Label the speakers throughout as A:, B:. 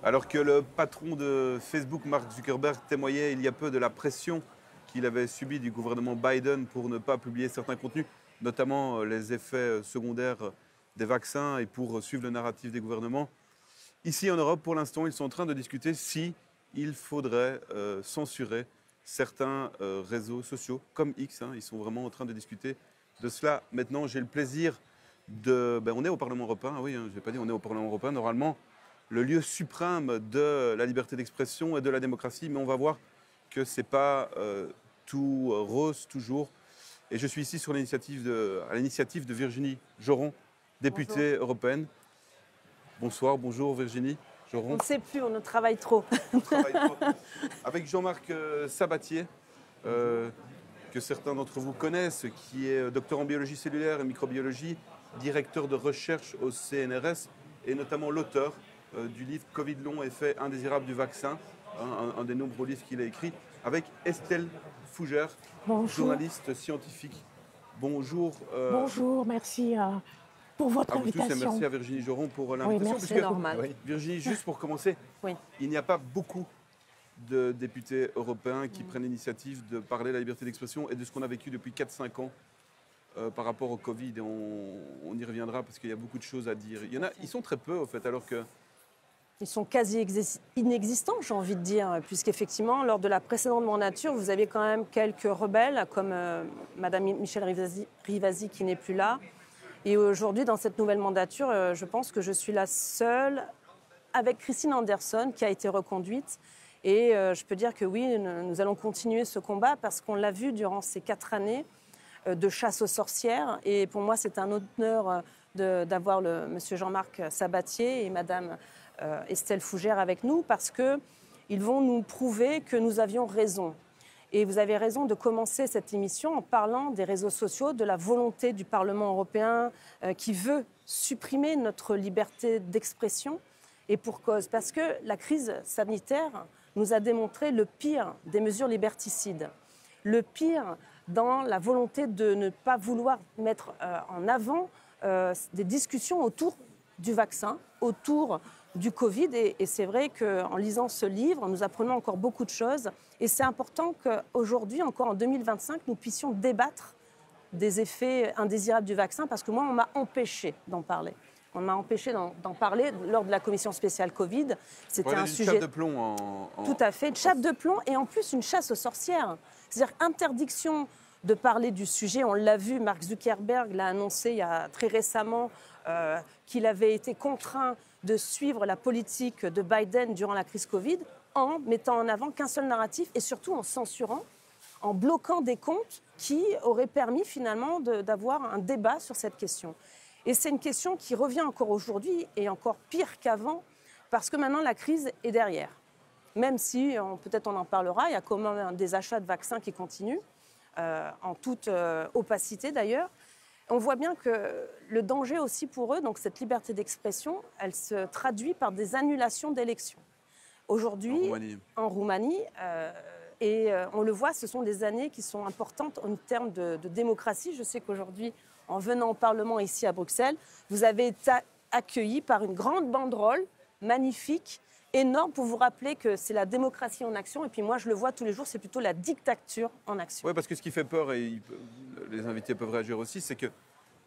A: Alors que le patron de Facebook, Mark Zuckerberg, témoignait il y a peu de la pression qu'il avait subie du gouvernement Biden pour ne pas publier certains contenus, notamment les effets secondaires des vaccins et pour suivre le narratif des gouvernements. Ici en Europe, pour l'instant, ils sont en train de discuter si il faudrait censurer certains réseaux sociaux comme X. Ils sont vraiment en train de discuter de cela. Maintenant, j'ai le plaisir de... on est au Parlement européen, oui, je n'ai pas dit on est au Parlement européen. Normalement, le lieu suprême de la liberté d'expression et de la démocratie, mais on va voir que ce n'est pas tout rose toujours. Et je suis ici sur à l'initiative de Virginie Joron, députée européenne. Bonsoir, bonjour Virginie
B: On
A: Joron.
B: ne sait plus, on travaille trop.
A: On travaille fort. Avec Jean-Marc Sabatier, que certains d'entre vous connaissent, qui est docteur en biologie cellulaire et microbiologie, directeur de recherche au CNRS et notamment l'auteur du livre Covid long, effet indésirable du vaccin, un des nombreux livres qu'il a écrit, avec Estelle Fougère, journaliste scientifique. Bonjour.
C: Bonjour, merci pour votre
A: à vous tous et
C: invitation.
A: merci à Virginie Joron pour l'invitation.
B: Oui, c'est normal.
A: Oui. Virginie, juste pour commencer, il n'y a pas beaucoup de députés européens qui prennent l'initiative de parler de la liberté d'expression et de ce qu'on a vécu depuis 4-5 ans par rapport au Covid. Et on y reviendra parce qu'il y a beaucoup de choses à dire. Ils sont très peu, au fait, alors que...
B: Ils sont quasi inexistants, j'ai envie de dire, puisqu'effectivement, lors de la précédente mandature, vous aviez quand même quelques rebelles, comme Madame Michèle Rivasi qui n'est plus là. Et aujourd'hui, dans cette nouvelle mandature, je pense que je suis la seule, avec Christine Anderson, qui a été reconduite. Et je peux dire que oui, nous allons continuer ce combat parce qu'on l'a vu durant ces 4 années de chasse aux sorcières. Et pour moi, c'est un honneur d'avoir monsieur Jean-Marc Sabatier et Madame Estelle Fougère avec nous parce qu'ils vont nous prouver que nous avions raison. Et vous avez raison de commencer cette émission en parlant des réseaux sociaux, de la volonté du Parlement européen qui veut supprimer notre liberté d'expression. Et pour cause, parce que la crise sanitaire nous a démontré le pire des mesures liberticides, le pire dans la volonté de ne pas vouloir mettre en avant des discussions autour du vaccin, autour du Covid. Et c'est vrai qu'en lisant ce livre, nous apprenons encore beaucoup de choses. Et c'est important qu'aujourd'hui, encore en 2025, nous puissions débattre des effets indésirables du vaccin, parce que moi, on m'a empêché d'en parler. On m'a empêché d'en parler lors de la commission spéciale Covid.
A: C'était un sujet... Une chape de plomb
B: Tout à fait, une chape de plomb et en plus une chasse aux sorcières. C'est-à-dire interdiction de parler du sujet. On l'a vu, Mark Zuckerberg l'a annoncé il y a très récemment qu'il avait été contraint de suivre la politique de Biden durant la crise Covid en mettant en avant qu'un seul narratif et surtout en censurant, en bloquant des comptes qui auraient permis finalement d'avoir un débat sur cette question. Et c'est une question qui revient encore aujourd'hui et encore pire qu'avant parce que maintenant la crise est derrière. Même si, peut-être on en parlera, il y a quand même des achats de vaccins qui continuent, en toute opacité d'ailleurs. On voit bien que le danger aussi pour eux, donc cette liberté d'expression, elle se traduit par des annulations d'élections. Aujourd'hui, en Roumanie on le voit, ce sont des années qui sont importantes en termes de démocratie. Je sais qu'aujourd'hui, en venant au Parlement ici à Bruxelles, vous avez été accueillis par une grande banderole magnifique, énorme, pour vous rappeler que c'est la démocratie en action. Et puis moi, je le vois tous les jours, c'est plutôt la dictature en action.
A: Oui, parce que ce qui fait peur, et les invités peuvent réagir aussi, c'est que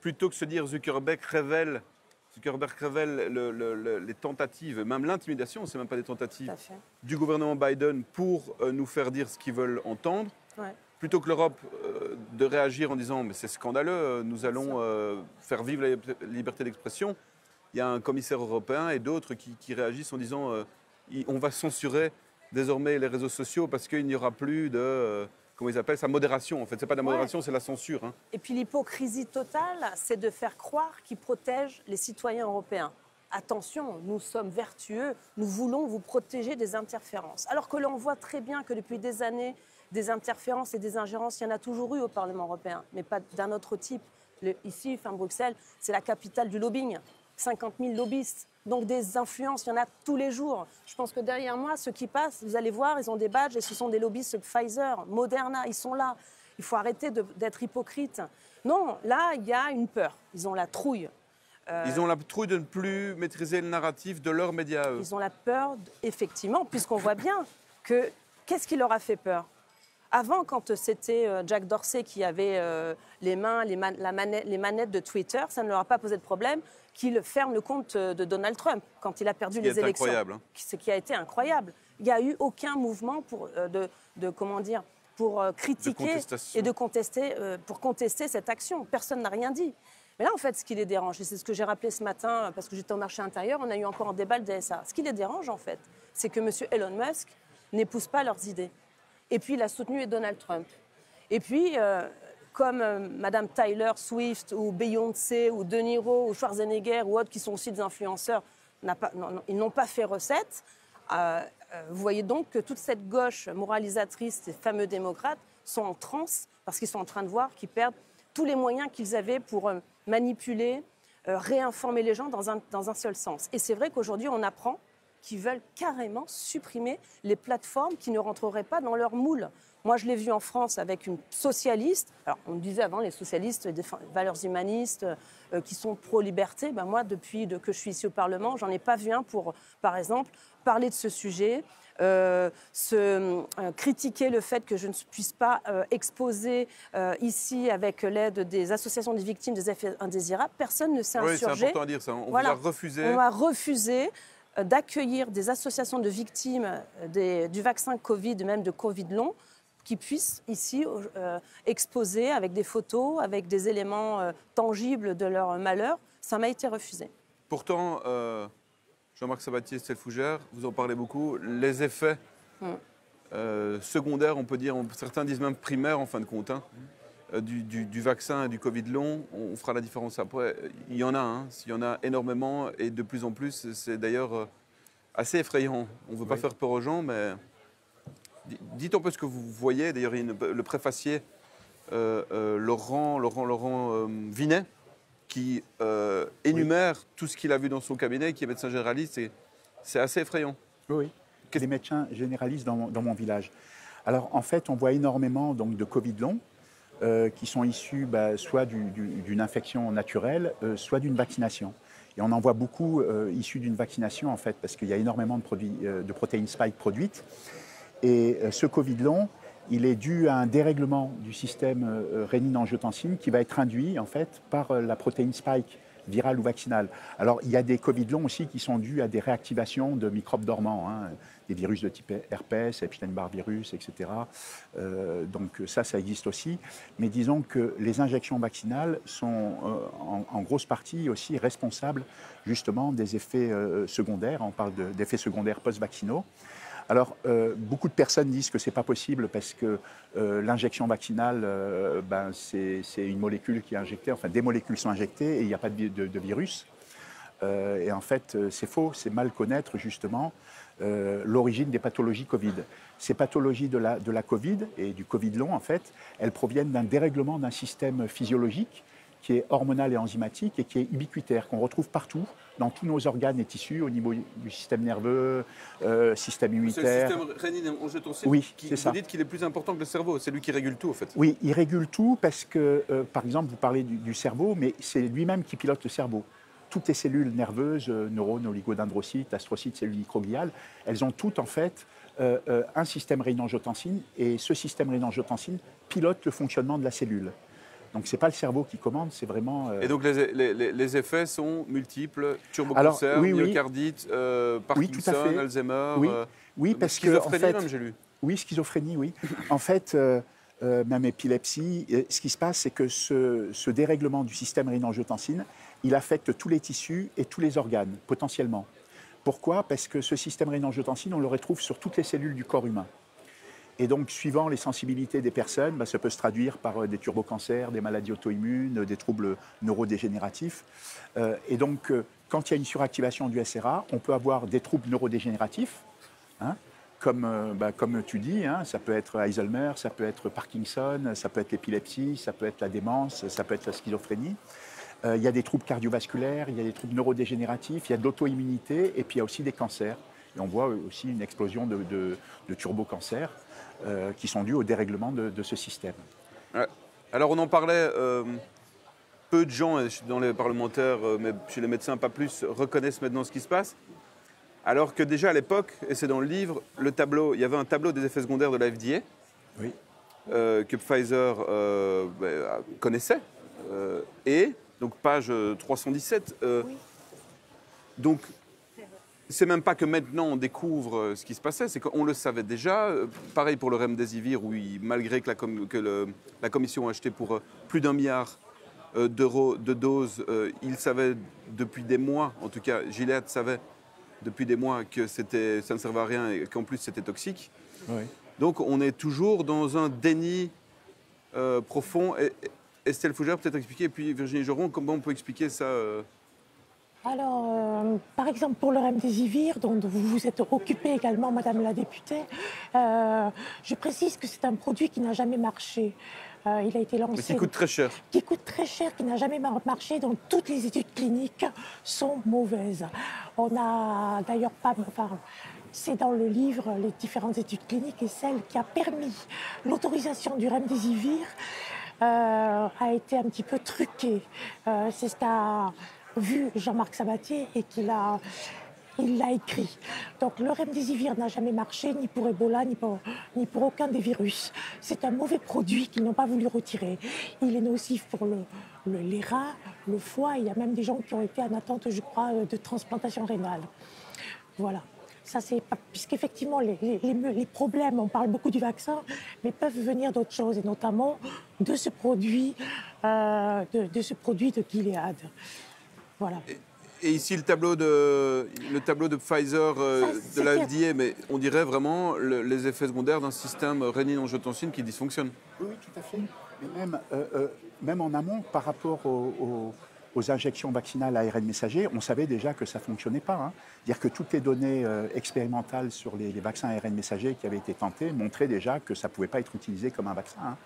A: plutôt que de se dire Zuckerberg révèle les tentatives, même l'intimidation, c'est même pas des tentatives, du gouvernement Biden pour nous faire dire ce qu'ils veulent entendre, plutôt que l'Europe de réagir en disant mais c'est scandaleux, nous allons faire vivre la liberté d'expression. Il y a un commissaire européen et d'autres qui réagissent en disant on va censurer désormais les réseaux sociaux parce qu'il n'y aura plus de... comment ils appellent ça, modération. En fait, ce n'est pas de la modération, c'est la censure.
B: Et puis l'hypocrisie totale, c'est de faire croire qu'ils protègent les citoyens européens. Attention, nous sommes vertueux, nous voulons vous protéger des interférences. Alors que l'on voit très bien que depuis des années, des interférences et des ingérences, il y en a toujours eu au Parlement européen, mais pas d'un autre type. Ici, Bruxelles, c'est la capitale du lobbying. 50 000 lobbyistes, donc des influences, il y en a tous les jours. Je pense que derrière moi, ceux qui passent, vous allez voir, ils ont des badges et ce sont des lobbyistes Pfizer, Moderna, ils sont là. Il faut arrêter d'être hypocrite. Non, là, il y a une peur, ils ont la trouille.
A: Ils ont la trouille de ne plus maîtriser le narratif de leurs médias à eux.
B: Ils ont la peur, effectivement, puisqu'on voit bien que qu'est-ce qui leur a fait peur? Avant, quand c'était Jack Dorsey qui avait les manettes de Twitter, ça ne leur a pas posé de problème qu'il ferme le compte de Donald Trump quand il a perdu les élections.
A: Incroyable, hein.
B: Ce qui a été incroyable. Il n'y a eu aucun mouvement pour, pour critiquer et pour contester cette action. Personne n'a rien dit. Mais là, en fait, ce qui les dérange, et c'est ce que j'ai rappelé ce matin, parce que j'étais au marché intérieur, on a eu encore un débat le DSA. Ce qui les dérange, en fait, c'est que M. Elon Musk n'épouse pas leurs idées. Et puis, il a soutenu Donald Trump. Et puis, comme Mme Taylor Swift ou Beyoncé ou De Niro ou Schwarzenegger ou autres qui sont aussi des influenceurs, ils n'ont pas fait recette. Vous voyez donc que toute cette gauche moralisatrice, ces fameux démocrates, sont en transe parce qu'ils sont en train de voir qu'ils perdent tous les moyens qu'ils avaient pour manipuler, réinformer les gens dans un seul sens. Et c'est vrai qu'aujourd'hui, on apprend qu'ils veulent carrément supprimer les plateformes qui ne rentreraient pas dans leur moule. Moi, je l'ai vu en France avec une socialiste. Alors, on disait avant, les socialistes, des valeurs humanistes qui sont pro-liberté. Ben moi, depuis que je suis ici au Parlement, j'en ai pas vu un pour, par exemple, parler de ce sujet, critiquer le fait que je ne puisse pas exposer ici, avec l'aide des associations des victimes des effets indésirables. Personne ne s'est insurgé.
A: Oui, c'est important à dire ça. On vous a refusé.
B: On a refusé d'accueillir des associations de victimes du vaccin Covid, même de Covid long, qui puissent ici exposer avec des photos, avec des éléments tangibles de leur malheur. Ça m'a été refusé.
A: Pourtant, Jean-Marc Sabatier, Estelle Fougère, vous en parlez beaucoup, les effets secondaires, on peut dire, certains disent même primaires en fin de compte, hein, du vaccin et du Covid long, on fera la différence après. Il y en a, hein, il y en a énormément et de plus en plus, c'est d'ailleurs assez effrayant. On ne veut pas faire peur aux gens, mais dites un peu ce que vous voyez. D'ailleurs, le préfacier Laurent Vinet, qui énumère tout ce qu'il a vu dans son cabinet, qui est médecin généraliste, et c'est assez effrayant.
D: Oui, des médecins généralistes dans mon village. Alors, en fait, on voit énormément donc, de Covid long, qui sont issus soit d'une infection naturelle, soit d'une vaccination. Et on en voit beaucoup issus d'une vaccination, en fait, parce qu'il y a énormément de protéines spike produites. Et ce Covid long, il est dû à un dérèglement du système rénine-angiotensine qui va être induit, en fait, par la protéine spike virale ou vaccinale. Alors, il y a des Covid longs aussi qui sont dus à des réactivations de microbes dormants, hein, des virus de type herpès, Epstein-Barr virus, etc. Donc ça existe aussi. Mais disons que les injections vaccinales sont en grosse partie aussi responsables justement des effets secondaires. On parle d'effets secondaires post-vaccinaux. Alors, beaucoup de personnes disent que ce n'est pas possible parce que l'injection vaccinale, c'est une molécule qui est injectée, enfin des molécules sont injectées et il n'y a pas de virus. Et en fait, c'est faux, c'est mal connaître justement l'origine des pathologies Covid. Ces pathologies de la Covid et du Covid long, en fait, elles proviennent d'un dérèglement d'un système physiologique qui est hormonal et enzymatique et qui est ubiquitaire, qu'on retrouve partout, dans tous nos organes et tissus, au niveau du système nerveux, système immunitaire.
A: C'est le système rénine-angiotensine.
D: Oui, c'est ça.
A: Vous dites qu'il est plus important que le cerveau, c'est lui qui régule tout, en fait.
D: Oui, il régule tout parce que, par exemple, vous parlez du cerveau, mais c'est lui-même qui pilote le cerveau. Toutes les cellules nerveuses, neurones, oligodendrocytes, astrocytes, cellules microgliales, elles ont toutes, en fait, un système rénine-angiotensine, et ce système rénine-angiotensine pilote le fonctionnement de la cellule. Donc, ce n'est pas le cerveau qui commande, c'est vraiment...
A: Et donc, les effets sont multiples, turbocancer, myocardite, Parkinson, Alzheimer,
D: oui, parce
A: schizophrénie
D: que, en fait,
A: même, j'ai lu.
D: Oui, schizophrénie, oui. En fait, même épilepsie, ce qui se passe, c'est que ce dérèglement du système rénine-angiotensine, il affecte tous les tissus et tous les organes, potentiellement. Pourquoi? Parce que ce système rénine-angiotensine, on le retrouve sur toutes les cellules du corps humain. Et donc, suivant les sensibilités des personnes, ça peut se traduire par des turbocancers, des maladies auto-immunes, des troubles neurodégénératifs. Et donc, quand il y a une suractivation du SRA, on peut avoir des troubles neurodégénératifs, hein, comme tu dis, hein, ça peut être Alzheimer, ça peut être Parkinson, ça peut être l'épilepsie, ça peut être la démence, ça peut être la schizophrénie. Il y a des troubles cardiovasculaires, il y a des troubles neurodégénératifs, il y a de l'auto-immunité et puis il y a aussi des cancers. Et on voit aussi une explosion de turbocancers qui sont dus au dérèglement de ce système.
A: Alors on en parlait peu de gens, dans les parlementaires, mais chez les médecins pas plus, reconnaissent maintenant ce qui se passe. Alors que déjà à l'époque, et c'est dans le livre, il y avait un tableau des effets secondaires de la FDA
D: Oui.
A: que Pfizer connaissait. Et, donc page 317, donc c'est même pas que maintenant on découvre ce qui se passait, c'est qu'on le savait déjà. Pareil pour le Remdesivir, où malgré que la commission a acheté pour plus d'1 milliard d'euros de doses, il savait depuis des mois, en tout cas Gilead savait depuis des mois que ça ne servait à rien et qu'en plus c'était toxique.
D: Oui.
A: Donc on est toujours dans un déni profond. Estelle Fougère, peut-être expliquer, et puis Virginie Joron, comment on peut expliquer ça
C: Alors, par exemple, pour le Remdesivir, dont vous vous êtes occupée également, Madame la députée, je précise que c'est un produit qui n'a jamais marché. Il a été lancé...
A: Mais qui coûte très cher.
C: Qui coûte très cher, qui n'a jamais marché, dont toutes les études cliniques sont mauvaises. On n'a d'ailleurs pas... Enfin, c'est dans le livre, les différentes études cliniques, et celle qui a permis l'autorisation du Remdesivir a été un petit peu truquée. C'est ce qu'a vu Jean-Marc Sabatier et il l'a écrit. Donc le Remdesivir n'a jamais marché, ni pour Ebola, ni pour aucun des virus. C'est un mauvais produit qu'ils n'ont pas voulu retirer. Il est nocif pour les reins, le foie. Il y a même des gens qui ont été en attente, je crois, de transplantation rénale. Voilà. Ça, c'est puisqu'effectivement, les problèmes, on parle beaucoup du vaccin, mais peuvent venir d'autres choses, et notamment de ce produit, de Gilead. Voilà.
A: Et ici, le tableau de Pfizer, de la FDA, mais on dirait vraiment les effets secondaires d'un système rénine-angiotensine qui dysfonctionne.
D: Oui, tout à fait. Mais même en amont, par rapport aux injections vaccinales à ARN messager, on savait déjà que ça ne fonctionnait pas. Hein. C'est-à-dire que toutes les données expérimentales sur les vaccins ARN messager qui avaient été tentés montraient déjà que ça ne pouvait pas être utilisé comme un vaccin.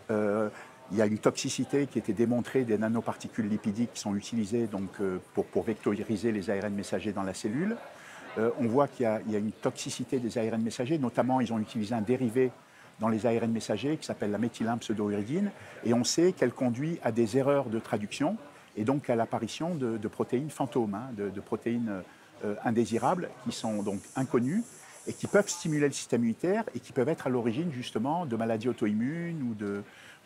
D: Hein. Il y a une toxicité qui était démontrée des nanoparticules lipidiques qui sont utilisées donc, pour vectoriser les ARN messagers dans la cellule. On voit qu'il y a une toxicité des ARN messagers, notamment ils ont utilisé un dérivé dans les ARN messagers qui s'appelle la méthylène-pseudouridine, et on sait qu'elle conduit à des erreurs de traduction et donc à l'apparition de protéines fantômes, hein, de protéines indésirables qui sont donc inconnues et qui peuvent stimuler le système immunitaire et qui peuvent être à l'origine justement de maladies auto-immunes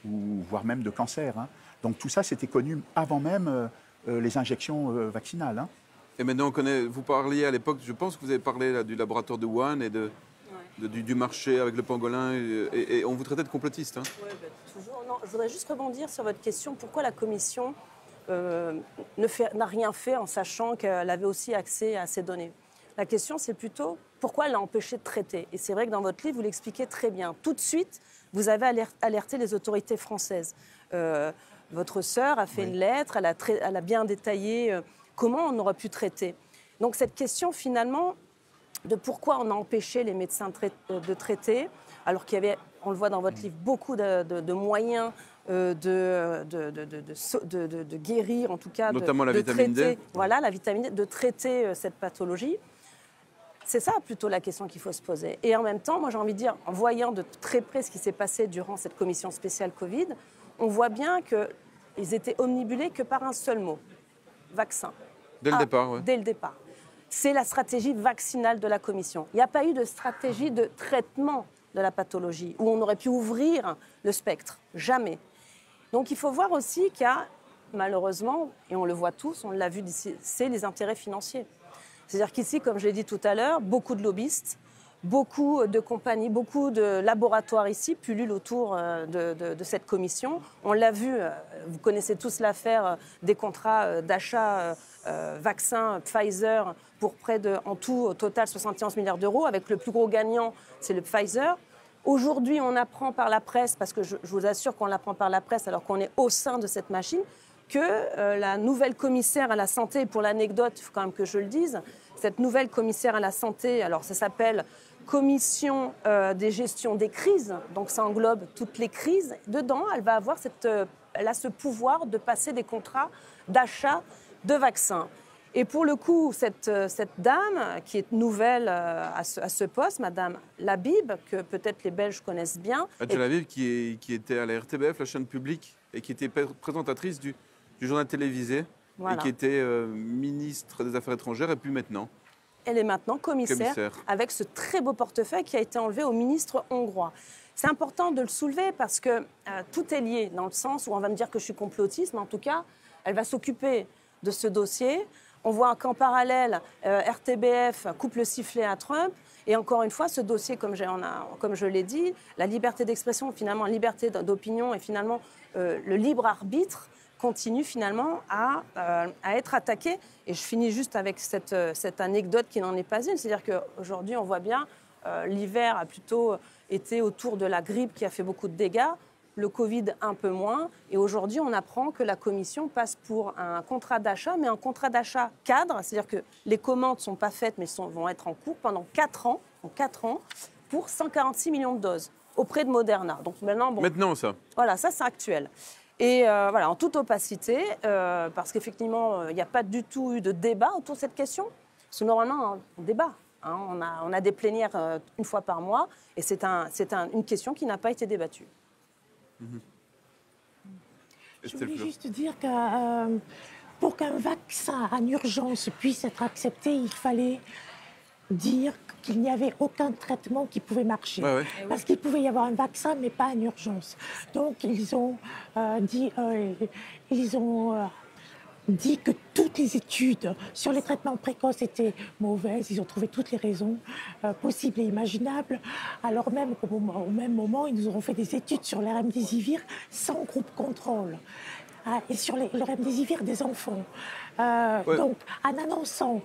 D: ou voire même de cancer. Hein. Donc tout ça, c'était connu avant même les injections vaccinales. Hein.
A: Et maintenant, on connaît, vous parliez à l'époque, je pense que vous avez parlé là, du laboratoire de Wuhan et du marché avec le pangolin, et on vous traitait de complotiste. Hein.
B: Oui, toujours. Non, je voudrais juste rebondir sur votre question. Pourquoi la Commission n'a rien fait en sachant qu'elle avait aussi accès à ces données? La question, c'est plutôt pourquoi elle l'a empêché de traiter. Et c'est vrai que dans votre livre, vous l'expliquez très bien. Tout de suite, vous avez alerté les autorités françaises. Votre sœur a fait une lettre, elle a bien détaillé comment on aurait pu traiter. Donc cette question, finalement, de pourquoi on a empêché les médecins de traiter, alors qu'il y avait, on le voit dans votre livre, beaucoup de moyens de guérir, en tout cas,
A: notamment la
B: traiter,
A: vitamine D.
B: Voilà, la vitamine D, de traiter cette pathologie. C'est ça plutôt la question qu'il faut se poser. Et en même temps, moi j'ai envie de dire, en voyant de très près ce qui s'est passé durant cette commission spéciale Covid, on voit bien qu'ils étaient omnibulés que par un seul mot, vaccin.
A: Dès le départ, oui.
B: Dès le départ. C'est la stratégie vaccinale de la commission. Il n'y a pas eu de stratégie de traitement de la pathologie où on aurait pu ouvrir le spectre. Jamais. Donc il faut voir aussi qu'il y a, malheureusement, et on le voit tous, on l'a vu d'ici, c'est les intérêts financiers. C'est-à-dire qu'ici, comme je l'ai dit tout à l'heure, beaucoup de lobbyistes, beaucoup de compagnies, beaucoup de laboratoires ici pullulent autour de cette commission. On l'a vu, vous connaissez tous l'affaire des contrats d'achat vaccins Pfizer pour près de, en tout, au total 71 milliards d'euros, avec le plus gros gagnant, c'est le Pfizer. Aujourd'hui, on apprend par la presse, parce que je vous assure qu'on l'apprend par la presse alors qu'on est au sein de cette machine, que la nouvelle commissaire à la santé, pour l'anecdote, il faut quand même que je le dise, cette nouvelle commissaire à la santé, alors ça s'appelle Commission des gestions des crises, donc ça englobe toutes les crises. Dedans, elle va avoir elle a ce pouvoir de passer des contrats d'achat de vaccins. Et pour le coup, cette dame, qui est nouvelle à ce poste, Madame Labib, que peut-être les Belges connaissent bien.
A: Adja Labib, qui était à la RTBF, la chaîne publique, et qui était présentatrice du journal télévisé
B: Voilà.
A: et qui était ministre des Affaires étrangères et puis maintenant
B: Elle est maintenant commissaire,
A: commissaire.
B: avec ce très beau portefeuille qui a été enlevé au ministre hongrois. C'est important de le soulever parce que tout est lié, dans le sens où on va me dire que je suis complotiste, mais en tout cas, elle va s'occuper de ce dossier. On voit qu'en parallèle, RTBF coupe le sifflet à Trump. Et encore une fois, ce dossier, comme je l'ai dit, la liberté d'expression, finalement, la liberté d'opinion et finalement le libre arbitre continue finalement à être attaqué. Et je finis juste avec cette anecdote qui n'en est pas une. C'est-à-dire qu'aujourd'hui, on voit bien, l'hiver a plutôt été autour de la grippe qui a fait beaucoup de dégâts, le Covid un peu moins. Et aujourd'hui, on apprend que la Commission passe pour un contrat d'achat, mais un contrat d'achat cadre. C'est-à-dire que les commandes ne sont pas faites, mais vont être en cours pendant 4 ans, pour 146 millions de doses auprès de Moderna. Donc
A: Maintenant, ça.
B: Voilà, ça c'est actuel. Et voilà, en toute opacité, parce qu'effectivement, il n'y a pas du tout eu de débat autour de cette question. Parce que normalement, on débat. Hein, on a des plénières une fois par mois, et c'est une question qui n'a pas été débattue.
C: Je voulais juste dire que pour qu'un vaccin en urgence puisse être accepté, il fallait dire qu'il n'y avait aucun traitement qui pouvait marcher.
A: Ouais.
C: Parce qu'il pouvait y avoir un vaccin, mais pas en urgence. Donc, ils ont dit que toutes les études sur les traitements précoces étaient mauvaises. Ils ont trouvé toutes les raisons possibles et imaginables. Alors même qu'au même moment, ils nous auront fait des études sur le remdesivir sans groupe contrôle. Et sur le remdesivir des enfants. Donc, en annonçant,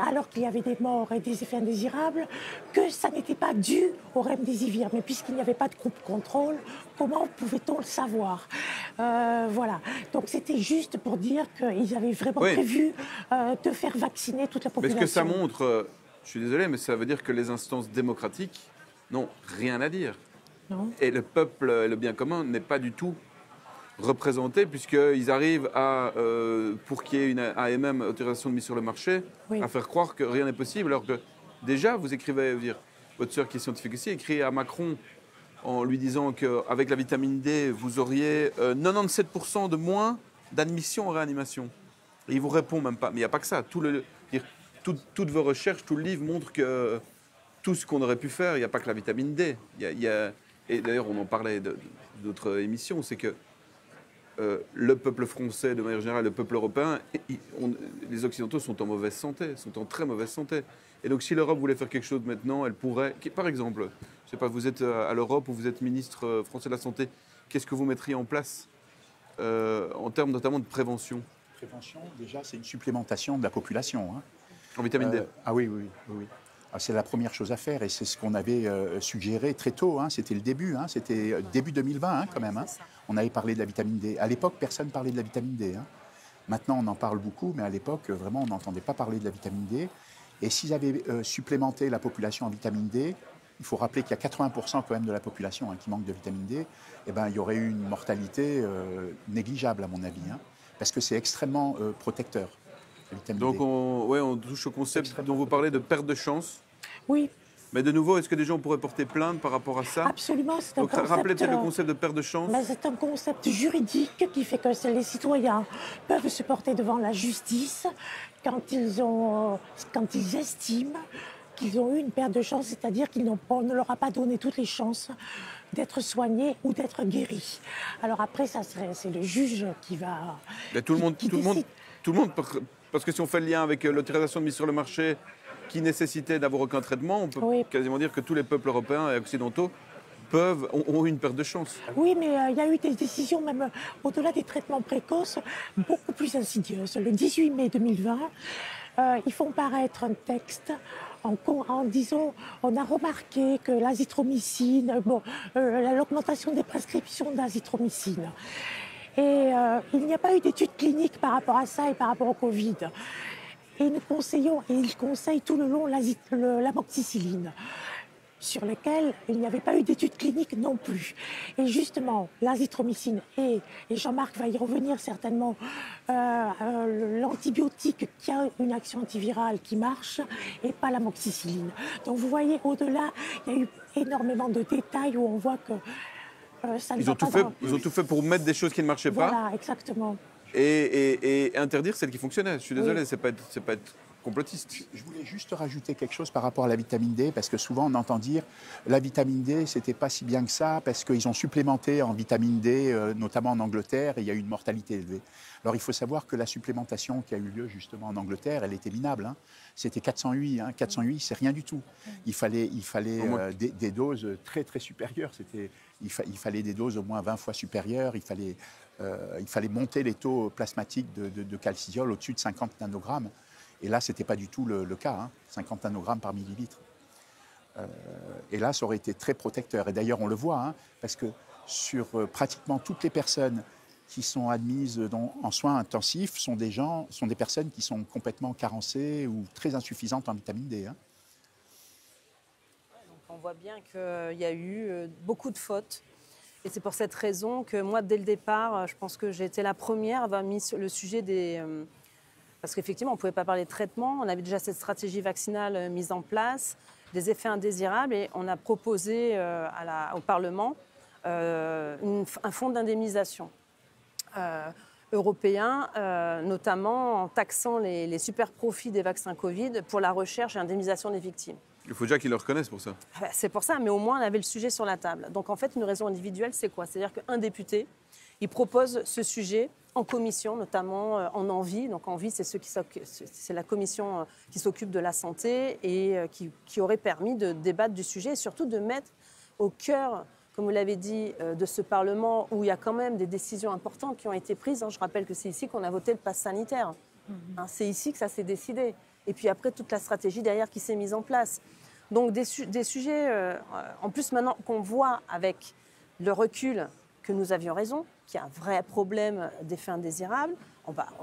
C: alors qu'il y avait des morts et des effets indésirables, que ça n'était pas dû au remdesivir. Mais puisqu'il n'y avait pas de groupe contrôle, comment pouvait-on le savoir? Voilà. Donc c'était juste pour dire qu'ils avaient vraiment prévu de faire vacciner toute la population.
A: Mais ce que ça montre, je suis désolé, mais ça veut dire que les instances démocratiques n'ont rien à dire.
C: Non.
A: Et le peuple et le bien commun n'est pas du tout représentés, puisqu'ils arrivent à, pour qu'il y ait une AMM, autorisation de mise sur le marché, à faire croire que rien n'est possible, alors que déjà, vous écrivez, votre sœur qui est scientifique aussi, écrit à Macron en lui disant qu'avec la vitamine D, vous auriez 97% de moins d'admission en réanimation. Et il vous répond même pas. Mais il n'y a pas que ça. Toutes vos recherches, tout le livre montre que tout ce qu'on aurait pu faire, il n'y a pas que la vitamine D. Et d'ailleurs, on en parlait d'autres émissions, c'est que le peuple français, de manière générale, le peuple européen, les Occidentaux sont en mauvaise santé, sont en très mauvaise santé. Et donc, si l'Europe voulait faire quelque chose maintenant, elle pourrait, par exemple, je ne sais pas, vous êtes à l'Europe ou vous êtes ministre français de la Santé, qu'est-ce que vous mettriez en place en termes notamment de prévention?
D: Prévention, déjà, c'est une supplémentation de la population. Hein.
A: En vitamine D.
D: Ah oui. C'est la première chose à faire et c'est ce qu'on avait suggéré très tôt. Hein. C'était le début, c'était début 2020 quand même. Hein. On avait parlé de la vitamine D. À l'époque, personne ne parlait de la vitamine D. Hein. Maintenant, on en parle beaucoup, mais à l'époque, vraiment, on n'entendait pas parler de la vitamine D. Et s'ils avaient supplémenté la population en vitamine D, il faut rappeler qu'il y a 80% quand même de la population qui manque de vitamine D, eh ben, il y aurait eu une mortalité négligeable, à mon avis, parce que c'est extrêmement protecteur.
A: Donc on touche au concept dont vous parlez de perte de chance.
C: Oui.
A: Mais de nouveau, est-ce que déjà on pourrait porter plainte par rapport à ça?
C: Absolument.
A: Donc rappelez peut-être le concept de perte de chance.
C: C'est un concept juridique qui fait que les citoyens peuvent se porter devant la justice quand ils estiment qu'ils ont eu une perte de chance, c'est-à-dire qu'on ne leur a pas donné toutes les chances d'être soignés ou d'être guéris. Alors après, c'est le juge qui va...
A: Mais tout le monde, parce que si on fait le lien avec l'autorisation de mise sur le marché qui nécessitait d'avoir aucun traitement, on peut quasiment dire que tous les peuples européens et occidentaux ont une perte de chance.
C: Oui, mais il y a eu des décisions, même au-delà des traitements précoces, beaucoup plus insidieuses. Le 18 mai 2020, ils font paraître un texte en disant, on a remarqué que l'azithromycine, l'augmentation des prescriptions d'azithromycine. Et il n'y a pas eu d'études cliniques par rapport à ça et par rapport au Covid. Et nous conseillons, et ils conseillent tout le long l'amoxicilline, sur lequel il n'y avait pas eu d'études cliniques non plus. Et justement, l'azithromycine et Jean-Marc va y revenir certainement, l'antibiotique qui a une action antivirale qui marche et pas l'amoxicilline. Donc vous voyez, au-delà, il y a eu énormément de détails où on voit que
A: ils ont tout fait pour mettre des choses qui ne marchaient pas.
C: Voilà, exactement.
A: et interdire celles qui fonctionnaient. Je suis désolé, c'est pas être complotiste.
D: Je voulais juste rajouter quelque chose par rapport à la vitamine D, parce que souvent on entend dire la vitamine D, c'était pas si bien que ça, parce qu'ils ont supplémenté en vitamine D, notamment en Angleterre, et il y a eu une mortalité élevée. Alors il faut savoir que la supplémentation qui a eu lieu justement en Angleterre, elle était minable. Hein. C'était 408. 408, c'est rien du tout. Il fallait des doses très très supérieures. Il fallait des doses au moins 20 fois supérieures. Il fallait monter les taux plasmatiques de calcidiol au-dessus de 50 nanogrammes. Et là, ce n'était pas du tout le cas, hein, 50 nanogrammes par millilitre. Et là, ça aurait été très protecteur. Et d'ailleurs, on le voit, hein, parce que sur pratiquement toutes les personnes qui sont admises en soins intensifs sont des personnes qui sont complètement carencées ou très insuffisantes en vitamine D. Hein.
B: Donc on voit bien qu'il y a eu beaucoup de fautes. Et c'est pour cette raison que moi, dès le départ, je pense que j'ai été la première à avoir mis sur le sujet des... Parce qu'effectivement, on ne pouvait pas parler de traitement. On avait déjà cette stratégie vaccinale mise en place, des effets indésirables. Et on a proposé au Parlement un fonds d'indemnisation européen, notamment en taxant les super profits des vaccins Covid pour la recherche et indemnisation des victimes.
A: Il faut déjà qu'ils le reconnaissent pour ça.
B: C'est pour ça, mais au moins on avait le sujet sur la table. Donc en fait, une raison individuelle, c'est quoi? C'est-à-dire qu'un député, il propose ce sujet en commission, notamment en Envie. Donc Envie, c'est la commission qui s'occupe de la santé et qui aurait permis de débattre du sujet et surtout de mettre au cœur, comme vous l'avez dit, de ce Parlement où il y a quand même des décisions importantes qui ont été prises. Je rappelle que c'est ici qu'on a voté le pass sanitaire. C'est ici que ça s'est décidé. Et puis après, toute la stratégie derrière qui s'est mise en place. Donc des sujets, en plus maintenant qu'on voit avec le recul que nous avions raison, qu'il y a un vrai problème d'effets indésirables.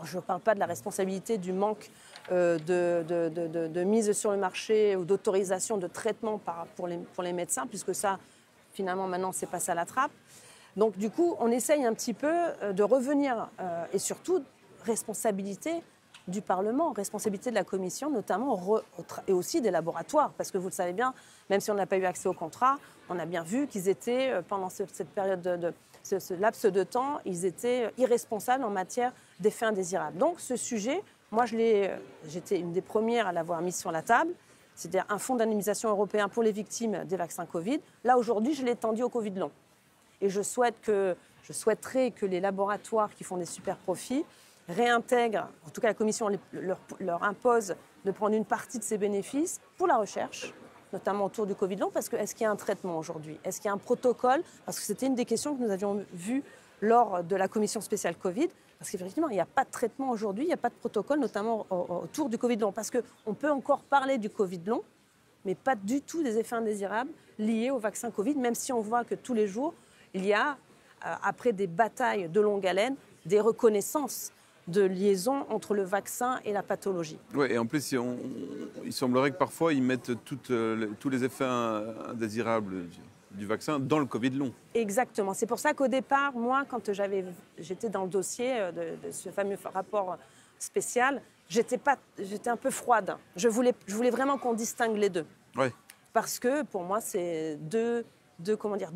B: Je ne parle pas de la responsabilité du manque de mise sur le marché ou d'autorisation de traitement pour les médecins, puisque ça, finalement, maintenant, c'est passé à la trappe. Donc, du coup, on essaye un petit peu de revenir, et surtout, responsabilité du Parlement, responsabilité de la Commission, notamment, et aussi des laboratoires, parce que vous le savez bien, même si on n'a pas eu accès au contrat, on a bien vu qu'ils étaient, pendant cette période ce laps de temps, ils étaient irresponsables en matière d'effets indésirables. Donc ce sujet, moi j'étais une des premières à l'avoir mis sur la table, c'est-à-dire un fonds d'indemnisation européen pour les victimes des vaccins Covid. Là aujourd'hui, je l'ai étendu au Covid long. Et je souhaiterais que les laboratoires qui font des super profits réintègrent, en tout cas la Commission leur impose de prendre une partie de ces bénéfices pour la recherche, notamment autour du Covid long, parce que est-ce qu'il y a un traitement aujourd'hui? Est-ce qu'il y a un protocole? Parce que c'était une des questions que nous avions vues lors de la commission spéciale Covid, parce qu'effectivement, il n'y a pas de traitement aujourd'hui, il n'y a pas de protocole, notamment autour du Covid long, parce qu'on peut encore parler du Covid long, mais pas du tout des effets indésirables liés au vaccin Covid, même si on voit que tous les jours, il y a, après des batailles de longue haleine, des reconnaissances de liaison entre le vaccin et la pathologie.
A: Oui, et en plus, il semblerait que parfois, ils mettent tous les effets indésirables du vaccin dans le Covid long.
B: Exactement. C'est pour ça qu'au départ, moi, quand j'étais dans le dossier de ce fameux rapport spécial, j'étais un peu froide. Je voulais vraiment qu'on distingue les deux.
A: Ouais.
B: Parce que, pour moi, c'est deux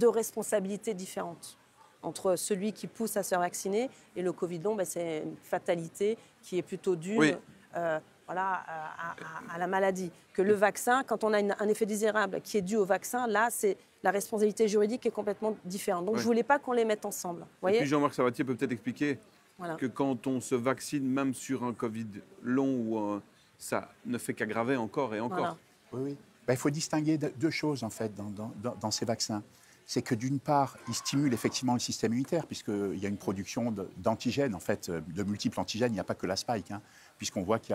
B: responsabilités différentes. Entre celui qui pousse à se vacciner et le Covid long, c'est une fatalité qui est plutôt due à la maladie. Que le vaccin, quand on a un effet désirable qui est dû au vaccin, là, c'est la responsabilité juridique est complètement différente. Donc, je ne voulais pas qu'on les mette ensemble.
A: Et puis Jean-Marc Sabatier peut peut-être expliquer que quand on se vaccine, même sur un Covid long, ça ne fait qu'aggraver encore et encore.
B: Voilà.
D: Oui. Il faut distinguer deux choses, en fait, dans ces vaccins. C'est que d'une part, ils stimulent effectivement le système immunitaire, puisqu'il y a une production d'antigènes, en fait, de multiples antigènes. Il n'y a pas que la spike, hein, puisqu'on voit qu'il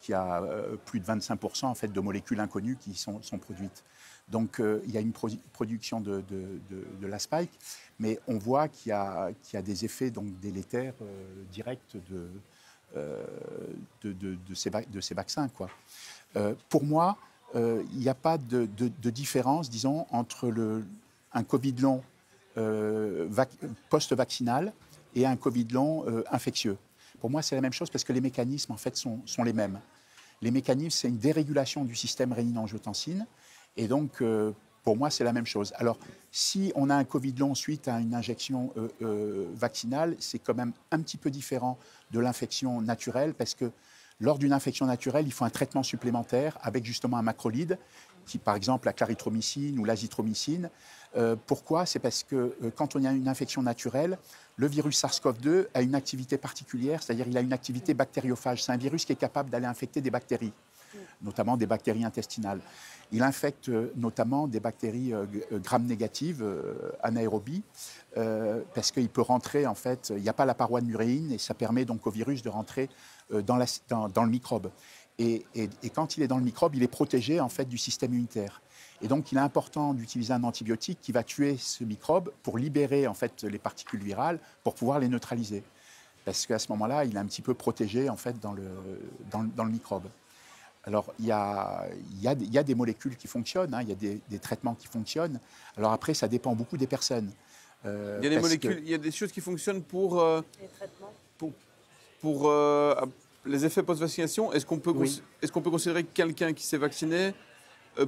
D: y a plus de 25% en fait, de molécules inconnues qui sont produites. Donc, il y a une production de la spike, mais on voit qu'il y a des effets donc, délétères directs de ces vaccins, quoi. Pour moi, il n'y a pas de différence, disons, entre un Covid long post-vaccinal et un Covid long infectieux. Pour moi, c'est la même chose parce que les mécanismes, en fait, sont les mêmes. Les mécanismes, c'est une dérégulation du système rénine-angiotensine. Et donc, Pour moi, c'est la même chose. Alors, si on a un Covid long suite à une injection vaccinale, c'est quand même un petit peu différent de l'infection naturelle parce que lors d'une infection naturelle, il faut un traitement supplémentaire avec justement un macrolide, qui, par exemple la clarithromycine ou l'azithromycine. Pourquoi? C'est parce que quand on a une infection naturelle, le virus SARS-CoV-2 a une activité particulière, c'est-à-dire il a une activité bactériophage. C'est un virus qui est capable d'aller infecter des bactéries, notamment des bactéries intestinales. Il infecte notamment des bactéries gram-négatives, anaérobies, parce qu'il peut rentrer, en fait, il n'y a pas la paroi de muréine, et ça permet donc au virus de rentrer dans le microbe. Et quand il est dans le microbe, il est protégé en fait du système immunitaire. Et donc, il est important d'utiliser un antibiotique qui va tuer ce microbe pour libérer en fait les particules virales pour pouvoir les neutraliser. Parce qu'à ce moment-là, il est un petit peu protégé en fait dans le microbe. Alors, il y a des molécules qui fonctionnent, hein, il y a des traitements qui fonctionnent. Alors après, ça dépend beaucoup des personnes.
A: Il y a des molécules, il y a des choses qui fonctionnent pour les effets post-vaccination. Est-ce qu'on peut considérer que quelqu'un qui s'est vacciné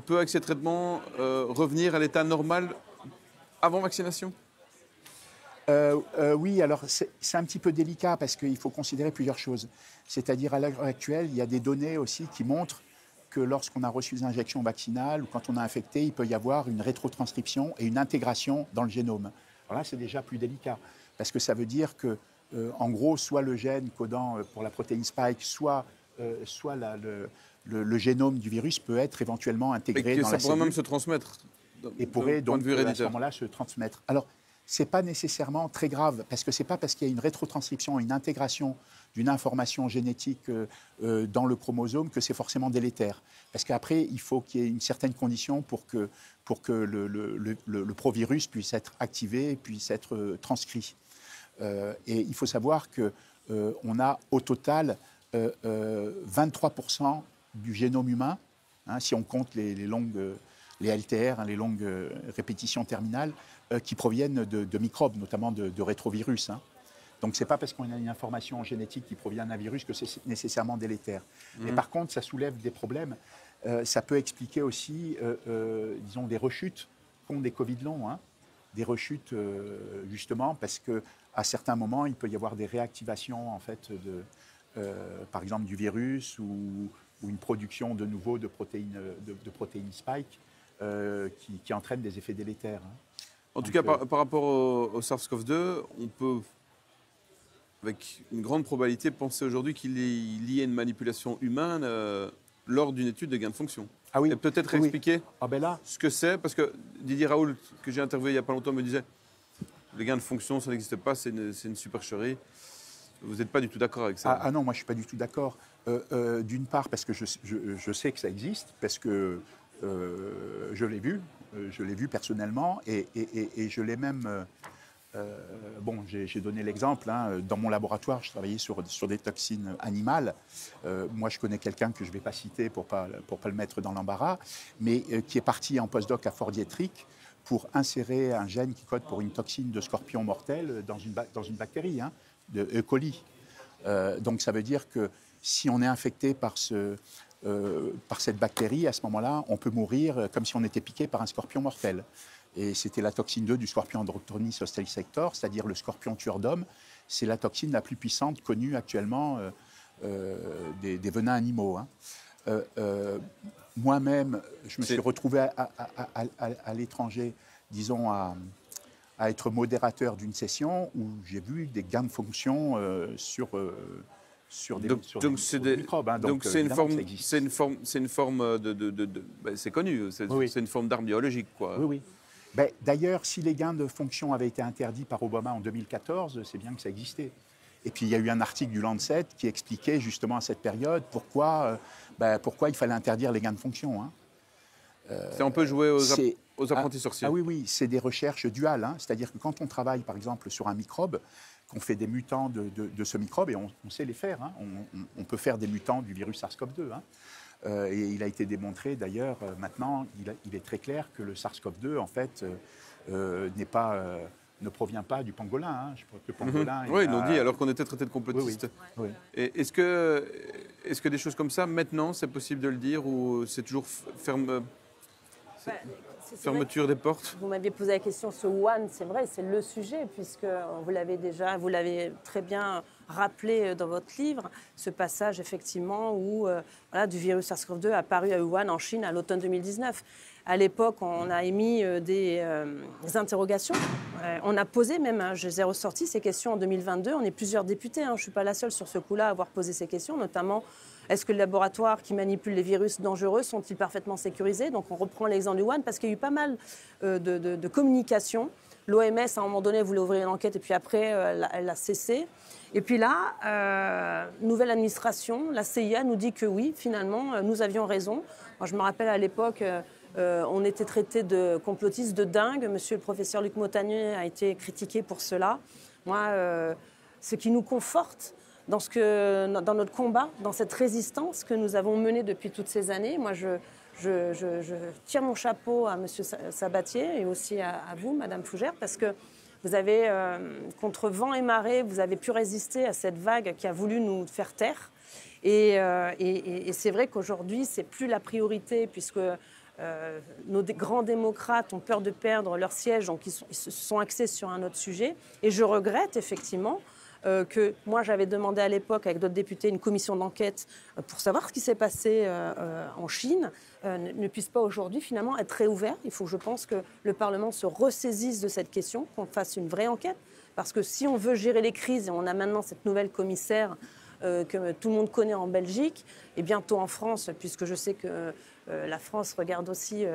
A: peut, avec ces traitements, revenir à l'état normal avant vaccination?
D: Oui, alors c'est un petit peu délicat parce qu'il faut considérer plusieurs choses. C'est-à-dire, à l'heure actuelle, il y a des données aussi qui montrent que lorsqu'on a reçu des injections vaccinales ou quand on a infecté, il peut y avoir une rétrotranscription et une intégration dans le génome. Alors là, c'est déjà plus délicat parce que ça veut dire que, en gros, soit le gène codant pour la protéine spike, soit le génome du virus peut être éventuellement intégré dans la cellule.
A: Ça pourrait même se transmettre.
D: Et pourrait donc à ce moment-là se transmettre. Alors, ce n'est pas nécessairement très grave, parce que ce n'est pas parce qu'il y a une rétrotranscription, une intégration d'une information génétique dans le chromosome que c'est forcément délétère. Parce qu'après, il faut qu'il y ait une certaine condition pour que le provirus puisse être activé, puisse être transcrit. Et il faut savoir qu'on a au total 23% du génome humain, hein, si on compte les LTR, hein, les longues répétitions terminales, qui proviennent de microbes, notamment de rétrovirus. Hein. Donc, ce n'est pas parce qu'on a une information génétique qui provient d'un virus que c'est nécessairement délétère. Mais par contre, ça soulève des problèmes. Ça peut expliquer aussi, disons, des rechutes qu'ont des Covid longs. Hein. Des rechutes, justement, parce qu'à certains moments, il peut y avoir des réactivations, en fait, par exemple, du virus ou une production de nouveau de protéines spike qui entraînent des effets délétères. Hein.
A: En tout cas, par rapport au SARS-CoV-2, on peut, avec une grande probabilité, penser aujourd'hui qu'il est lié à une manipulation humaine lors d'une étude de gain de fonction.
D: Ah oui.
A: Et peut-être expliquer
D: ce
A: que c'est, parce que Didier Raoult, que j'ai interviewé il n'y a pas longtemps, me disait le gain de fonction, ça n'existe pas, c'est une supercherie. Vous n'êtes pas du tout d'accord avec ça?
D: Ah non, moi je ne suis pas du tout d'accord. D'une part, parce que je sais que ça existe, parce que je l'ai vu personnellement, et je l'ai même... j'ai donné l'exemple, hein, dans mon laboratoire, je travaillais sur des toxines animales. Moi, je connais quelqu'un que je ne vais pas citer pour pas le mettre dans l'embarras, mais qui est parti en postdoc à Fort Detrick pour insérer un gène qui code pour une toxine de scorpion mortel dans une bactérie, hein, de E. coli. Donc ça veut dire que si on est infecté par cette bactérie, à ce moment-là, on peut mourir comme si on était piqué par un scorpion mortel. Et c'était la toxine 2 du scorpion Androctonis ostensector, c'est-à-dire le scorpion tueur d'hommes. C'est la toxine la plus puissante connue actuellement des venins animaux. Hein. Moi-même, je me suis retrouvé à l'étranger, disons, à être modérateur d'une session où j'ai vu des gains de fonction sur des microbes. Hein.
A: Donc c'est une forme c'est connu, c'est une forme d'arme biologique, quoi.
D: Oui. Ben, d'ailleurs, si les gains de fonction avaient été interdits par Obama en 2014, c'est bien que ça existait. Et puis il y a eu un article du Lancet qui expliquait justement à cette période pourquoi il fallait interdire les gains de fonction. Hein.
A: C'est un peu jouer aux apprentis sorciers.
D: Ah oui, c'est des recherches duales. Hein. C'est-à-dire que quand on travaille, par exemple, sur un microbe, qu'on fait des mutants de ce microbe, et on sait les faire, hein. On peut faire des mutants du virus SARS-CoV-2. Hein. Et il a été démontré, d'ailleurs, maintenant, il est très clair que le SARS-CoV-2, en fait, ne provient pas du pangolin. Hein. Je crois que le pangolin...
A: Oui, ils l'ont dit, alors qu'on était traité de complotiste.
D: Oui.
A: Et est-ce que des choses comme ça, maintenant, c'est possible de le dire, ou c'est toujours ferme... Fermeture des portes.
B: Vous m'aviez posé la question sur Wuhan, c'est vrai, c'est le sujet, puisque vous l'avez très bien rappelé dans votre livre, ce passage effectivement où du virus SARS-CoV-2 apparu à Wuhan en Chine à l'automne 2019. À l'époque, on a émis des interrogations. On a posé même, je les ai ressorties, ces questions en 2022. On est plusieurs députés, je ne suis pas la seule sur ce coup-là à avoir posé ces questions, notamment est-ce que les laboratoires qui manipulent les virus dangereux sont-ils parfaitement sécurisés? Donc on reprend l'exemple du Wuhan parce qu'il y a eu pas mal de communication. L'OMS, à un moment donné, voulait ouvrir une enquête et puis après, elle a cessé. Et puis là, nouvelle administration, la CIA nous dit que oui, finalement, nous avions raison. Moi, je me rappelle à l'époque, on était traité de complotistes, de dingue. Monsieur le professeur Luc Montagnier a été critiqué pour cela. Moi, ce qui nous conforte dans notre combat, dans cette résistance que nous avons menée depuis toutes ces années. Moi, je tire mon chapeau à M. Sabatier et aussi à vous, Mme Fougère, parce que vous avez, contre vent et marée, vous avez pu résister à cette vague qui a voulu nous faire taire. Et c'est vrai qu'aujourd'hui, ce n'est plus la priorité, puisque nos grands démocrates ont peur de perdre leur siège, donc ils se sont axés sur un autre sujet. Et je regrette effectivement que moi j'avais demandé à l'époque avec d'autres députés une commission d'enquête pour savoir ce qui s'est passé en Chine, ne puisse pas aujourd'hui finalement être réouvert. Il faut, je pense, que le Parlement se ressaisisse de cette question, qu'on fasse une vraie enquête, parce que si on veut gérer les crises, et on a maintenant cette nouvelle commissaire que tout le monde connaît en Belgique, et bientôt en France, puisque je sais que la France regarde aussi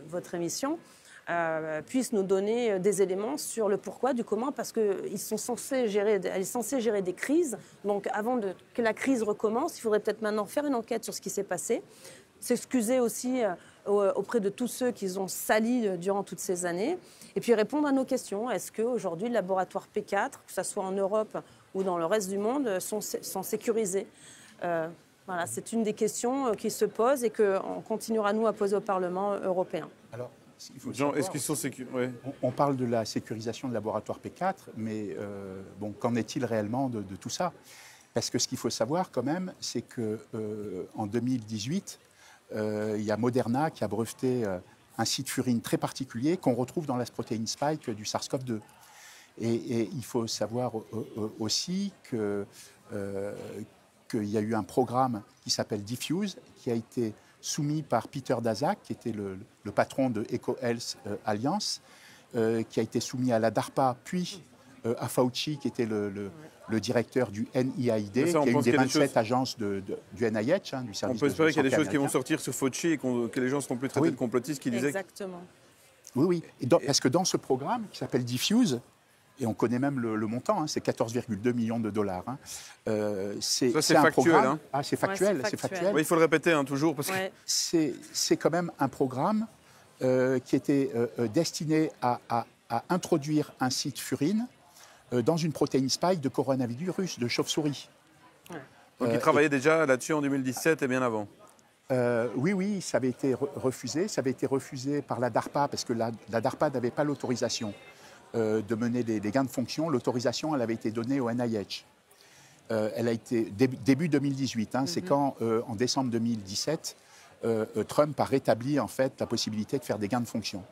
B: votre émission, puisse nous donner des éléments sur le pourquoi, du comment, parce qu'elle est censée gérer des crises. Donc avant que la crise recommence, il faudrait peut-être maintenant faire une enquête sur ce qui s'est passé, s'excuser aussi auprès de tous ceux qui ont sali durant toutes ces années, et puis répondre à nos questions. Est-ce qu'aujourd'hui, le laboratoire P4, que ce soit en Europe ou dans le reste du monde, sont sécurisés? Voilà, c'est une des questions qui se posent et qu'on continuera, nous, à poser au Parlement européen.
D: Alors,
A: Jean, est-ce qu'ils sont sécurisés?
D: On parle de la sécurisation de laboratoire P4, mais qu'en est-il réellement de tout ça? Parce que ce qu'il faut savoir quand même, c'est qu'en 2018, il y a Moderna qui a breveté un site furine très particulier qu'on retrouve dans la protéine spike du SARS-CoV-2. Et il faut savoir aussi qu'il y a eu un programme qui s'appelle Diffuse, qui a été soumis par Peter Daszak, qui était le patron de EcoHealth Alliance, qui a été soumis à la DARPA, puis à Fauci, qui était le directeur du NIAID, qui est une des 27 agences du NIH, du service.
A: On peut espérer qu'il y a des choses qui vont sortir sur Fauci et que les gens ne seront plus traités de complotistes qui disaient...
B: Exactement.
D: Oui. Parce que dans ce programme qui s'appelle Diffuse, et on connaît même le montant, c'est 14,2 millions de dollars.
A: C'est factuel.
D: C'est factuel, c'est factuel.
A: Oui, il faut le répéter toujours. Parce que...
D: C'est quand même un programme qui était destiné à introduire un site furine dans une protéine spike de coronavirus, de chauve-souris.
A: Ouais. Donc il travaillait déjà là-dessus en 2017 et bien avant.
D: Oui, ça avait été refusé. Ça avait été refusé par la DARPA parce que la DARPA n'avait pas l'autorisation de mener des gains de fonction. L'autorisation, elle avait été donnée au NIH. Elle a été début 2018. C'est quand, en décembre 2017, Trump a rétabli en fait la possibilité de faire des gains de fonction.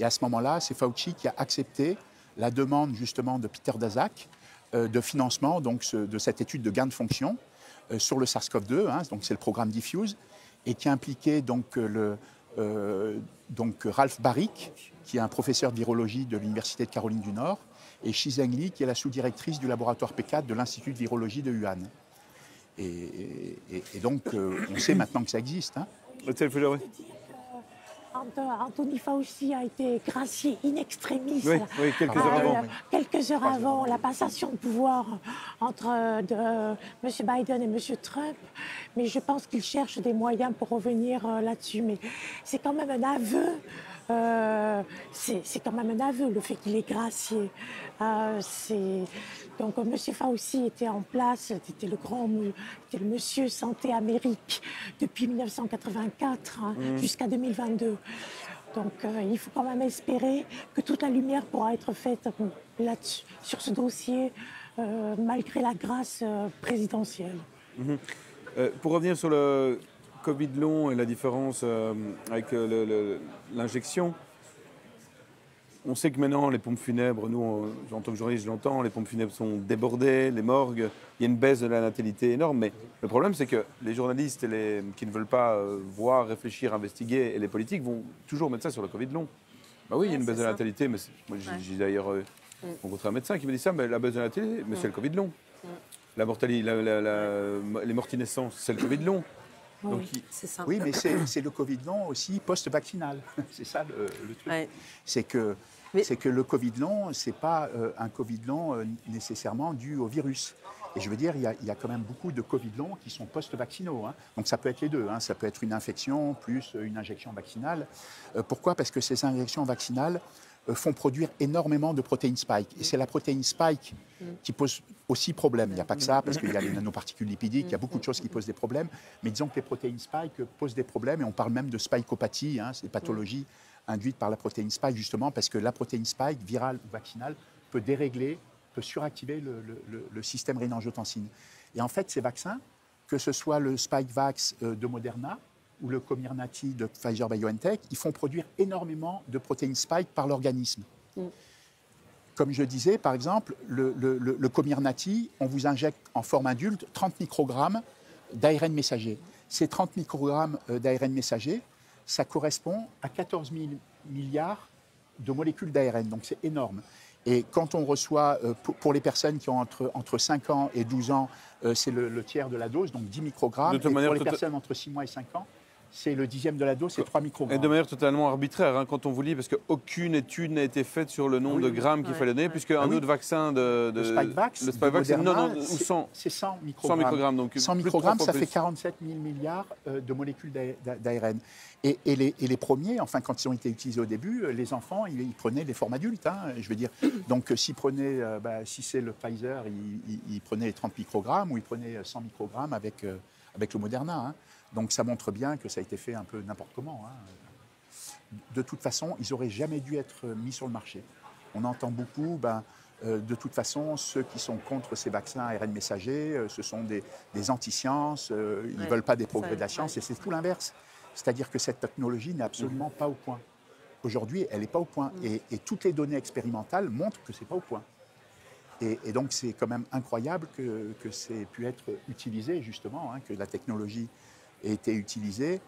D: Et à ce moment-là, c'est Fauci qui a accepté la demande justement de Peter Daszak de financement donc, de cette étude de gain de fonction sur le SARS-CoV-2. Donc c'est le programme Diffuse et qui a impliqué donc Ralph Baric, qui est un professeur de virologie de l'Université de Caroline du Nord, et Shizheng Li, qui est la sous-directrice du laboratoire P4 de l'Institut de virologie de Wuhan. Et donc, on sait maintenant que ça existe.
C: Anthony Fauci a été gracié in extremis
A: quelques heures
C: avant la passation de pouvoir entre M. Biden et M. Trump. Mais je pense qu'il cherche des moyens pour revenir là-dessus. Mais c'est quand même un aveu. C'est quand même un aveu le fait qu'il est gracié. Donc M. Fauci était en place, c'était le monsieur Santé Amérique depuis 1984 jusqu'à 2022. Donc il faut quand même espérer que toute la lumière pourra être faite là-dessus, sur ce dossier, malgré la grâce présidentielle.
A: Pour revenir sur le Covid long et la différence avec l'injection, on sait que maintenant les pompes funèbres, nous, en tant que journaliste, je l'entends, les pompes funèbres sont débordées, les morgues, il y a une baisse de la natalité énorme. Mais le problème, c'est que les journalistes qui ne veulent pas voir, réfléchir, investiguer, et les politiques vont toujours mettre ça sur le Covid long. Bah oui, il y a une baisse de la natalité, mais moi j'ai d'ailleurs rencontré un médecin qui me dit ça, mais la baisse de la natalité, mais c'est le Covid long. La mortalité, les morts naissances, c'est le Covid long.
B: Donc, c'est ça.
D: Oui, mais c'est le Covid long aussi post-vaccinal. C'est ça le truc. Ouais. C'est que le Covid long, ce n'est pas un Covid long nécessairement dû au virus. Et je veux dire, il y a quand même beaucoup de Covid longs qui sont post-vaccinaux. Hein. Donc ça peut être les deux. Hein. Ça peut être une infection plus une injection vaccinale. Pourquoi ? Parce que ces injections vaccinales font produire énormément de protéines spike. Et c'est la protéine spike qui pose aussi problème. Il n'y a pas que ça, parce qu'il y a les nanoparticules lipidiques, il y a beaucoup de choses qui posent des problèmes. Mais disons que les protéines spike posent des problèmes, et on parle même de spikeopathie, hein, c'est des pathologies induites par la protéine spike, justement, parce que la protéine spike, virale ou vaccinale, peut dérégler, peut suractiver le système rénine-angiotensine. Et en fait, ces vaccins, que ce soit le Spikevax de Moderna, ou le Comirnaty de Pfizer-BioNTech, ils font produire énormément de protéines spike par l'organisme. Comme je disais, par exemple, le Comirnaty, on vous injecte en forme adulte 30 microgrammes d'ARN messager. Ces 30 microgrammes d'ARN messager, ça correspond à 14 000 milliards de molécules d'ARN, donc c'est énorme. Et quand on reçoit, pour les personnes qui ont entre 5 ans et 12 ans, c'est le tiers de la dose, donc 10 microgrammes. Et pour les personnes entre 6 mois et 5 ans, c'est le dixième de la dose, c'est 3 microgrammes.
A: Et de manière totalement arbitraire, hein, quand on vous lit, parce qu'aucune étude n'a été faite sur le nombre de grammes qu'il fallait donner, puisque un autre vaccin
D: le Spikevax, c'est 100 microgrammes.
A: 100 microgrammes, donc
D: 100 microgrammes, ça fait 47 000 milliards de molécules d'ARN. Et les premiers, enfin, quand ils ont été utilisés au début, les enfants, ils prenaient les formes adultes, hein, je veux dire. Donc, si c'est le Pfizer, ils prenaient les 30 microgrammes, ou ils prenaient 100 microgrammes avec le Moderna, hein. Donc ça montre bien que ça a été fait un peu n'importe comment. Hein. De toute façon, ils n'auraient jamais dû être mis sur le marché. On entend beaucoup, de toute façon, ceux qui sont contre ces vaccins ARN messagers, ce sont des anti-sciences, ils ne veulent pas des progrès de la science, et c'est tout l'inverse. C'est-à-dire que cette technologie n'est absolument pas au point. Aujourd'hui, elle n'est pas au point. Et toutes les données expérimentales montrent que ce n'est pas au point. Et donc c'est quand même incroyable que c'est pu être utilisé, justement, hein, que la technologie a été utilisée,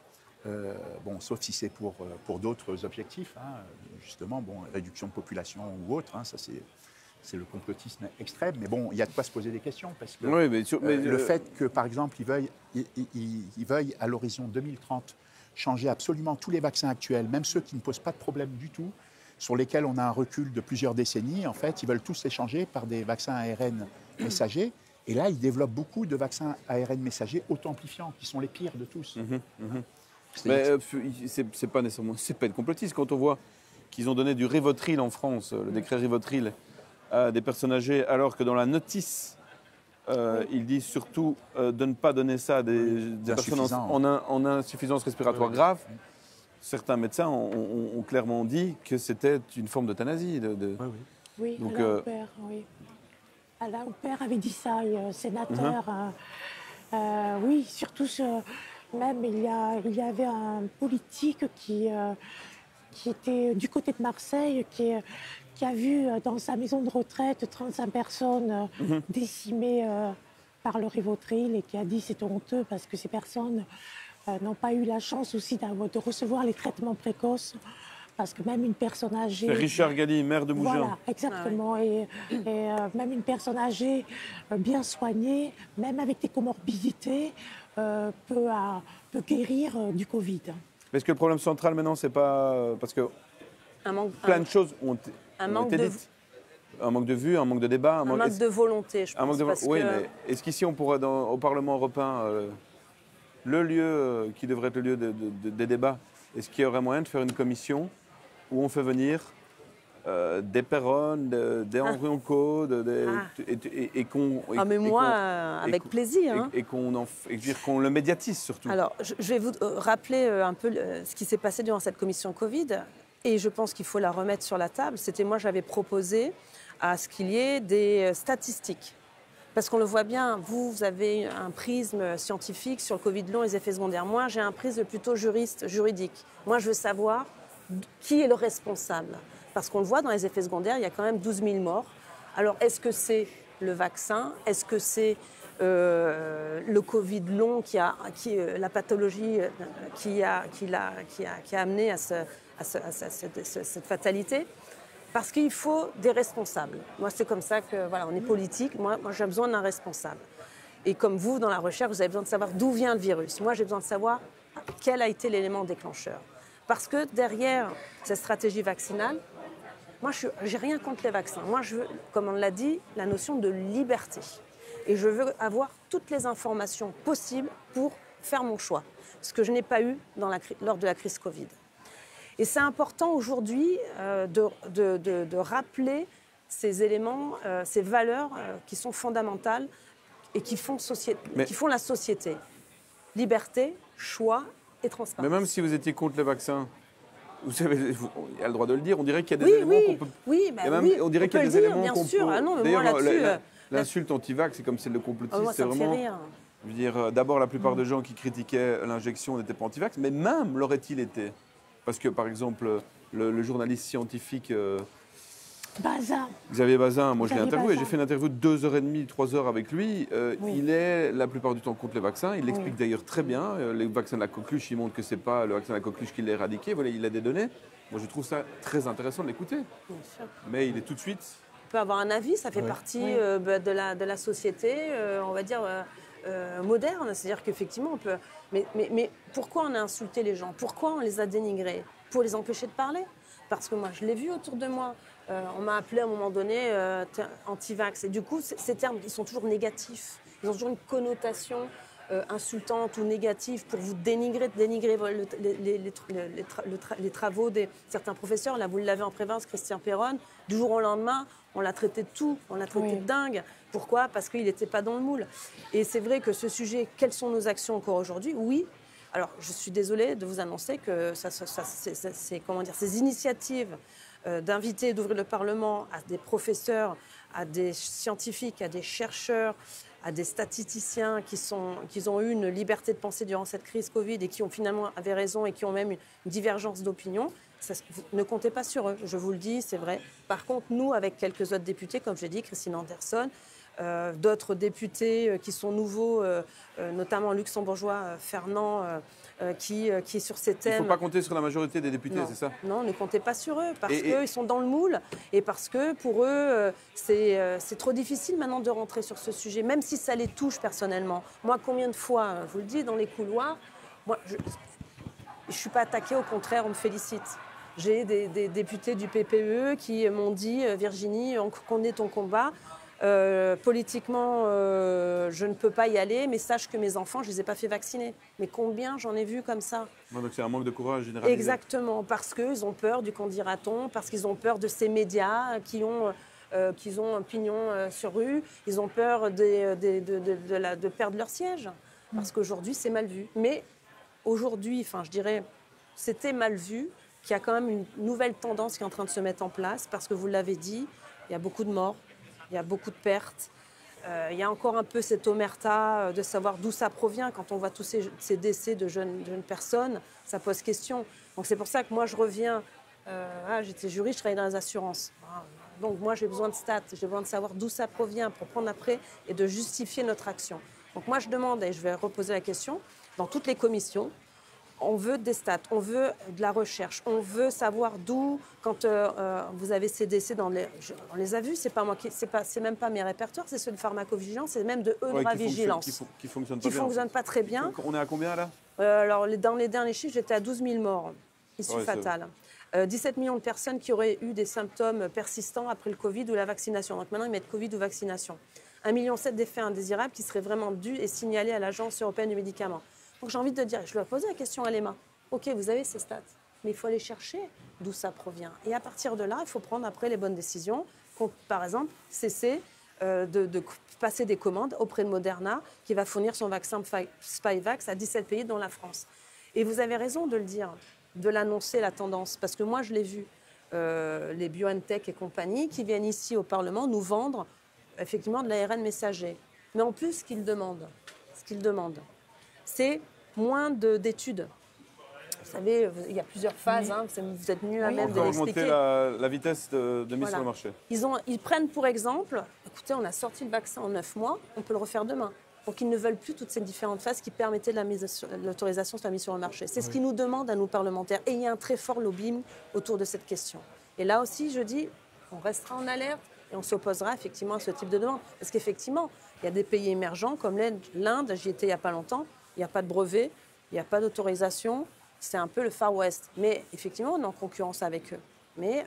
D: sauf si c'est pour d'autres objectifs, hein, justement, réduction de population ou autre, hein, ça c'est le complotisme extrême, mais bon, il y a de quoi se poser des questions, parce que le fait que, par exemple, ils veuillent à l'horizon 2030 changer absolument tous les vaccins actuels, même ceux qui ne posent pas de problème du tout, sur lesquels on a un recul de plusieurs décennies, en fait, ils veulent tous les changer par des vaccins ARN messagers. Et là, ils développent beaucoup de vaccins ARN messagers auto-amplifiants, qui sont les pires de tous.
A: Mais c'est pas nécessairement, c'est pas une complotiste. Quand on voit qu'ils ont donné du Rivotril en France, le décret Rivotril, à des personnes âgées, alors que dans la notice, ils disent surtout de ne pas donner ça à des personnes en insuffisance respiratoire grave. Certains médecins ont clairement dit que c'était une forme d'euthanasie.
C: Oui, donc, Alain Houpert, oui. Alain Houpert avait dit ça, sénateur. Oui, surtout, même il y avait un politique qui était du côté de Marseille, qui a vu dans sa maison de retraite 35 personnes décimées par le Rivotril, et qui a dit c'est honteux parce que ces personnes n'ont pas eu la chance aussi de recevoir les traitements précoces. Parce que même une personne âgée...
A: C'est Richard Galli, maire de Mougins.
C: Voilà, exactement. Ah oui. Et même une personne âgée bien soignée, même avec des comorbidités, peut guérir du Covid.
A: Est-ce que le problème central maintenant, c'est pas... Parce que plein de choses ont été dites. Un manque de vue, un manque de débat.
B: Un manque de volonté, je pense.
A: Oui, mais est-ce qu'ici, on pourrait, au Parlement européen, le lieu qui devrait être le lieu des débats, est-ce qu'il y aurait moyen de faire une commission où on fait venir des Perronnes, des Henri Onco, et qu'on...
B: mais moi, avec plaisir.
A: Et qu'on le médiatise surtout.
B: Alors, je vais vous rappeler un peu ce qui s'est passé durant cette commission Covid, et je pense qu'il faut la remettre sur la table. Moi, j'avais proposé à ce qu'il y ait des statistiques Parce qu'on le voit bien, vous avez un prisme scientifique sur le Covid long et les effets secondaires. Moi, j'ai un prisme plutôt juridique. Moi, je veux savoir qui est le responsable. Parce qu'on le voit dans les effets secondaires, il y a quand même 12 000 morts. Alors, est-ce que c'est le vaccin? Est-ce que c'est le Covid long la pathologie qui a amené à cette fatalité? Parce qu'il faut des responsables. Moi, c'est comme ça que, voilà, on est politique. Moi j'ai besoin d'un responsable. Et comme vous, dans la recherche, vous avez besoin de savoir d'où vient le virus. Moi, j'ai besoin de savoir quel a été l'élément déclencheur. Parce que derrière cette stratégie vaccinale, moi, je n'ai rien contre les vaccins. Moi, je veux, comme on l'a dit, la notion de liberté. Et je veux avoir toutes les informations possibles pour faire mon choix. Ce que je n'ai pas eu lors de la crise Covid. Et c'est important aujourd'hui de rappeler ces éléments, ces valeurs qui sont fondamentales et qui font la société. Liberté, choix et transparence.
A: Mais même si vous étiez contre les vaccins, vous savez, il y a le droit de le dire, on dirait qu'il y a des éléments qu'on peut... on dirait qu'il y a des éléments qu'on peut...
B: Ah non, mais moi là-dessus...
A: L'insulte anti-vax, c'est comme celle de complotiste,
B: moi,
A: c'est
B: ça me
A: vraiment...
B: fait rire.
A: Je veux dire, d'abord, la plupart des gens qui critiquaient l'injection n'étaient pas anti-vax, mais même l'auraient-ils été? Parce que, par exemple, le journaliste scientifique
C: Bazin.
A: Xavier Bazin, moi je l'ai
C: Xavier
A: interviewé,
C: Bazin.
A: j'ai fait une interview de 2h30, 3 heures avec lui.
C: Oui.
A: Il est la plupart du temps contre les vaccins, il l'explique
C: Oui.
A: d'ailleurs très bien. Les vaccins de la coqueluche, il montre que ce n'est pas le vaccin de la coqueluche qui l'a éradiqué, voilà, il a des données. Moi je trouve ça très intéressant de l'écouter.
B: Bien sûr.
A: Mais il est tout de suite...
B: On peut avoir un avis, ça fait partie de la société, on va dire, moderne. C'est-à-dire qu'effectivement, on peut... Mais pourquoi on a insulté les gens? Pourquoi on les a dénigrés? Pour les empêcher de parler? Parce que moi, je l'ai vu autour de moi. On m'a appelé à un moment donné anti-vax. Et du coup, ces termes, ils sont toujours négatifs. Ils ont toujours une connotation insultante ou négative pour vous dénigrer les travaux de certains professeurs. Là, vous l'avez en prévence, Christian Perron. Du jour au lendemain, on l'a traité de tout. On l'a traité de dingue. Pourquoi? Parce qu'il n'était pas dans le moule. Et c'est vrai que ce sujet, quelles sont nos actions encore aujourd'hui? Oui. Alors, je suis désolée de vous annoncer que ces initiatives d'inviter et d'ouvrir le Parlement à des professeurs, à des scientifiques, à des chercheurs, à des statisticiens qui ont eu une liberté de penser durant cette crise Covid et qui ont finalement avaient raison et qui ont même une divergence d'opinion, ne comptez pas sur eux, je vous le dis, c'est vrai. Par contre, nous, avec quelques autres députés, comme j'ai dit, Christine Anderson, d'autres députés qui sont nouveaux, notamment luxembourgeois, Fernand, qui est sur ces thèmes.
A: Il ne faut pas compter sur la majorité des députés, c'est ça?
B: Non, ne comptez pas sur eux, parce qu'ils sont dans le moule et parce que pour eux, c'est trop difficile maintenant de rentrer sur ce sujet, même si ça les touche personnellement. Moi, combien de fois, je vous le dis, dans les couloirs, moi, je ne suis pas attaquée, au contraire, on me félicite. J'ai des députés du PPE qui m'ont dit « Virginie, on connaît ton combat ». Politiquement, je ne peux pas y aller, mais sache que mes enfants, je ne les ai pas fait vacciner. Mais combien j'en ai vu comme ça?
A: Donc c'est un manque de courage généralisé.
B: Exactement, parce qu'ils ont peur du qu'en dira-t-on, parce qu'ils ont peur de ces médias qui ont un pignon sur rue, ils ont peur de perdre leur siège, parce qu'aujourd'hui, c'est mal vu. Mais aujourd'hui, enfin, je dirais, c'était mal vu, qu'il y a quand même une nouvelle tendance qui est en train de se mettre en place, parce que vous l'avez dit, il y a beaucoup de morts. Il y a beaucoup de pertes. Il y a encore un peu cette omerta de savoir d'où ça provient. Quand on voit tous ces décès de jeunes personnes, ça pose question. Donc c'est pour ça que moi je reviens. J'étais juriste, je travaillais dans les assurances. Donc moi j'ai besoin de stats, j'ai besoin de savoir d'où ça provient pour prendre après et de justifier notre action. Donc moi je demande, et je vais reposer la question, dans toutes les commissions, on veut des stats, on veut de la recherche, on veut savoir d'où, quand vous avez ces décès, on les a vus, c'est même pas mes répertoires, c'est ceux de pharmacovigilance, c'est même de Eudravigilance.
A: Qui fonctionnent
B: pas très bien.
A: On est à combien là?
B: Alors dans les derniers chiffres, j'étais à 12 000 morts, issues fatales. 17 millions de personnes qui auraient eu des symptômes persistants après le Covid ou la vaccination. Donc maintenant, ils mettent Covid ou vaccination. 1,7 million d'effets indésirables qui seraient vraiment dus et signalés à l'Agence européenne du médicament. Donc j'ai envie de dire, je lui ai posé la question à l'EMA. Ok, vous avez ces stats, mais il faut aller chercher d'où ça provient. Et à partir de là, il faut prendre après les bonnes décisions. Par exemple, cesser de passer des commandes auprès de Moderna, qui va fournir son vaccin Spikevax à 17 pays, dont la France. Et vous avez raison de le dire, de l'annoncer, la tendance, parce que moi, je l'ai vu, les BioNTech et compagnie, qui viennent ici au Parlement nous vendre effectivement de l'ARN messager. Mais en plus, ce qu'ils demandent, c'est moins d'études. Vous savez, il y a plusieurs phases, hein, vous êtes mieux à même de
A: Encore augmenter
B: l'expliquer.
A: la vitesse de mise sur le marché.
B: Ils prennent pour exemple, écoutez, on a sorti le vaccin en 9 mois, on peut le refaire demain. Donc ils ne veulent plus toutes ces différentes phases qui permettaient l'autorisation sur la mise sur le marché. C'est ce qu'ils nous demandent à nous parlementaires. Et il y a un très fort lobbying autour de cette question. Et là aussi, je dis, on restera en alerte et on s'opposera effectivement à ce type de demande. Parce qu'effectivement, il y a des pays émergents comme l'Inde, j'y étais il n'y a pas longtemps, il n'y a pas de brevet, il n'y a pas d'autorisation. C'est un peu le Far West. Mais effectivement, on est en concurrence avec eux. Mais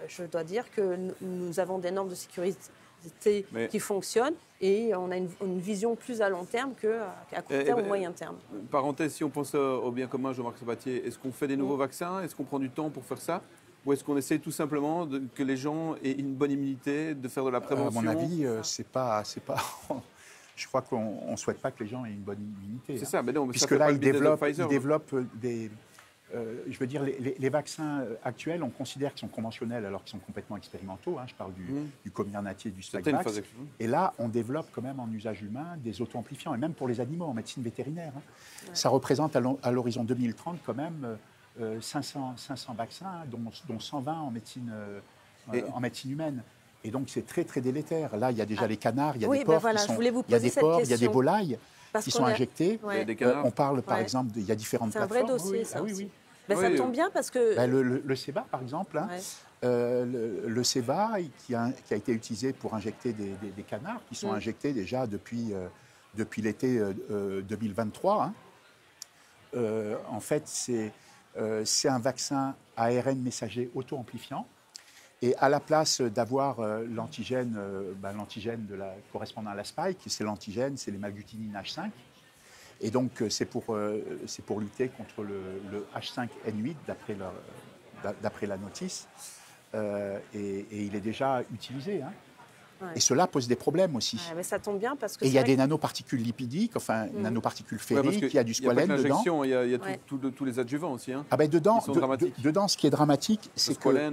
B: je dois dire que nous avons des normes de sécurité qui fonctionnent et on a une vision plus à long terme qu'à court terme ou moyen terme.
A: Parenthèse, si on pense au bien commun, Jean-Marc Sabatier, est-ce qu'on fait des nouveaux vaccins? Est-ce qu'on prend du temps pour faire ça? Ou est-ce qu'on essaie tout simplement que les gens aient une bonne immunité, de faire de la prévention?
D: À mon avis, c'est pas je crois qu'on ne souhaite pas que les gens aient une bonne immunité.
A: C'est ça, mais non, mais
D: puisque
A: ça fait
D: là,
A: pas
D: ils
A: le business de
D: développent
A: Pfizer.
D: des... je veux dire, les vaccins actuels, on considère qu'ils sont conventionnels alors qu'ils sont complètement expérimentaux. Hein. Je parle du Comirnaty et du Spikevax. Et là, on développe quand même en usage humain des auto-amplifiants, et même pour les animaux, en médecine vétérinaire. Hein. Ouais. Ça représente à l'horizon 2030 quand même 500 vaccins, dont 120 en médecine humaine. Et donc, c'est très, très délétère. Là, il y a déjà les canards, il y a des porcs, il y a des porcs, il y a des volailles qui sont injectés.
B: Ouais.
D: On parle, par exemple, il y a différentes plateformes.
B: C'est un vrai dossier, ça aussi.
D: Oui.
B: Ben, ça tombe bien parce que...
D: Ben, le CEBA, par exemple, hein, le CEBA qui a été utilisé pour injecter des canards, qui sont injectés déjà depuis l'été 2023. Hein. En fait, c'est un vaccin ARN messager auto-amplifiant. Et à la place d'avoir l'antigène correspondant à la spike, c'est l'antigène, c'est l'hémagglutinin H5. Et donc, c'est pour lutter contre le H5N8, d'après la notice. Et il est déjà utilisé. Hein. Ouais. Et cela pose des problèmes aussi.
B: Ouais, mais ça tombe bien parce que...
D: Et il y a des nanoparticules lipidiques, nanoparticules ferriques, il y a du squalène dedans.
A: Il y a tous les adjuvants aussi. Hein.
D: Ah ben dedans, ce qui est dramatique, c'est que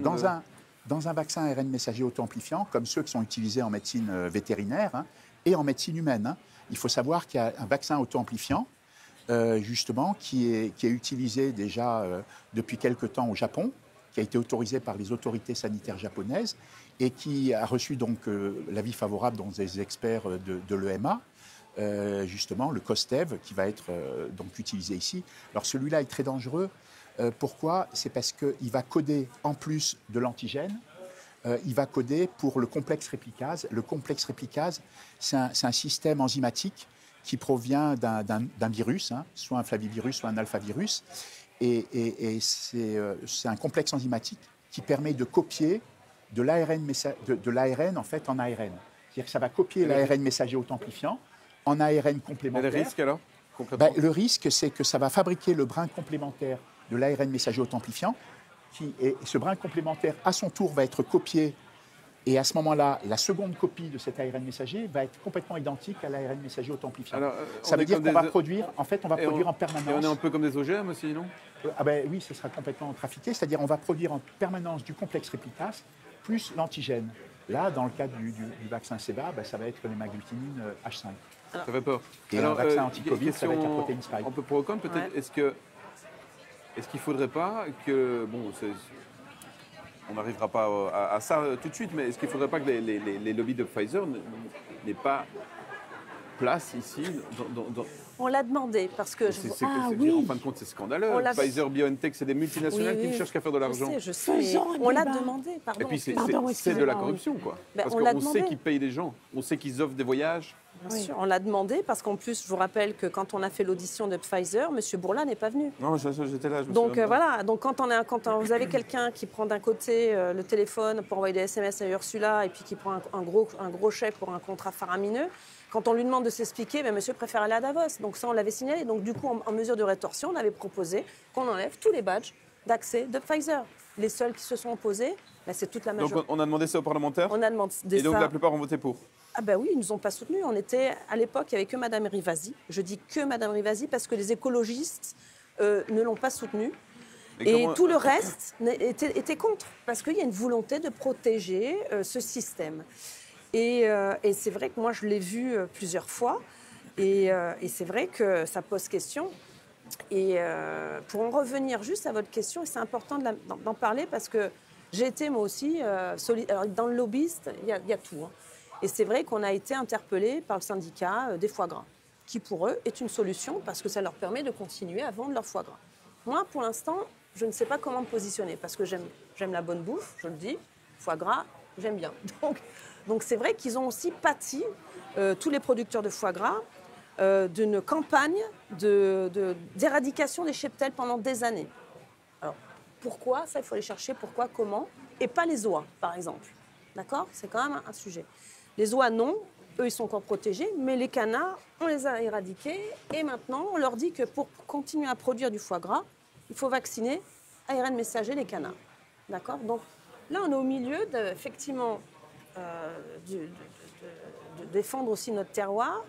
D: dans un vaccin ARN messager auto-amplifiant, comme ceux qui sont utilisés en médecine vétérinaire hein, et en médecine humaine, hein, il faut savoir qu'il y a un vaccin auto-amplifiant, justement, qui est utilisé déjà depuis quelque temps au Japon, qui a été autorisé par les autorités sanitaires japonaises et qui a reçu donc l'avis favorable des experts de l'EMA, justement, le COSTEV, qui va être donc utilisé ici. Alors celui-là est très dangereux. Pourquoi? C'est parce qu'il va coder, en plus de l'antigène, il va coder pour le complexe réplicase. Le complexe réplicase, c'est un système enzymatique qui provient d'un virus, hein, soit un flavivirus, soit un alphavirus. Et c'est un complexe enzymatique qui permet de copier de l'ARN en fait en ARN. C'est-à-dire que ça va copier l'ARN messager auto-amplifiant en ARN complémentaire.
A: Et le risque alors concrètement?
D: Le risque, c'est que ça va fabriquer le brin complémentaire de l'ARN messager auto-amplifiant, et ce brin complémentaire, à son tour, va être copié. Et à ce moment-là, la seconde copie de cet ARN messager va être complètement identique à l'ARN messager auto-amplifiant. Ça veut dire qu'on va produire, en fait, en permanence.
A: Et on est un peu comme des OGM aussi, non?
D: Oui, ce sera complètement trafiqué. C'est-à-dire on va produire en permanence du complexe réplicase plus l'antigène. Là, dans le cadre du vaccin CEBA, ça va être l'hémagglutinin H5.
A: Ça fait peur.
D: Et un vaccin anti-Covid, ça va être la protéine spike.
A: Un peu provocante, peut-être. Ouais. Est-ce qu'il ne faudrait pas que... Bon, on n'arrivera pas à ça tout de suite, mais est-ce qu'il ne faudrait pas que les lobbies de Pfizer n'aient pas place ici
B: On l'a demandé parce que...
A: En fin de compte, c'est scandaleux. Pfizer, BioNTech, c'est des multinationales qui ne cherchent qu'à faire de l'argent.
B: Je sais. On l'a demandé, pardon.
A: Et puis c'est de la corruption, quoi. Parce qu'on sait qu'ils payent les gens, on sait qu'ils offrent des voyages.
B: Bien sûr, on l'a demandé parce qu'en plus, je vous rappelle que quand on a fait l'audition de Pfizer, M. Bourla n'est pas venu.
A: Non, j'étais là.
B: Donc voilà, donc quand vous avez quelqu'un qui prend d'un côté le téléphone pour envoyer des SMS à Ursula et puis qui prend un gros chèque pour un contrat faramineux, quand on lui demande de s'expliquer, monsieur préfère aller à Davos. Donc ça, on l'avait signalé. Donc du coup, en mesure de rétorsion, on avait proposé qu'on enlève tous les badges d'accès de Pfizer. Les seuls qui se sont opposés, c'est toute la majorité.
A: Donc on a demandé ça aux parlementaires?
B: On a demandé ça.
A: Et donc la plupart ont voté pour?
B: Ah ben oui, ils ne nous ont pas soutenus. On était, à l'époque, il n'y avait que Mme Rivasi. Je dis que Mme Rivasi parce que les écologistes ne l'ont pas soutenue. Et tout le reste était contre, parce qu'il y a une volonté de protéger ce système. Et c'est vrai que moi, je l'ai vu plusieurs fois. Et c'est vrai que ça pose question. Et pour en revenir juste à votre question, c'est important d'en parler parce que j'ai été moi aussi, alors, dans le lobbyiste, il y a tout. Hein. Et c'est vrai qu'on a été interpellés par le syndicat des foie gras, qui pour eux est une solution parce que ça leur permet de continuer à vendre leur foie gras. Moi, pour l'instant, je ne sais pas comment me positionner parce que j'aime la bonne bouffe, je le dis, foie gras, j'aime bien. Donc c'est vrai qu'ils ont aussi pâti, tous les producteurs de foie gras, d'une campagne d'éradication des cheptels pendant des années. Alors, pourquoi? Ça, il faut aller chercher pourquoi, comment, et pas les oies, par exemple. D'accord? C'est quand même un sujet. Les oies, non. Eux, ils sont encore protégés, mais les canards, on les a éradiqués, et maintenant, on leur dit que pour continuer à produire du foie gras, il faut vacciner ARN messager les canards. D'accord? Donc, là, on est au milieu, effectivement, de défendre aussi notre terroir.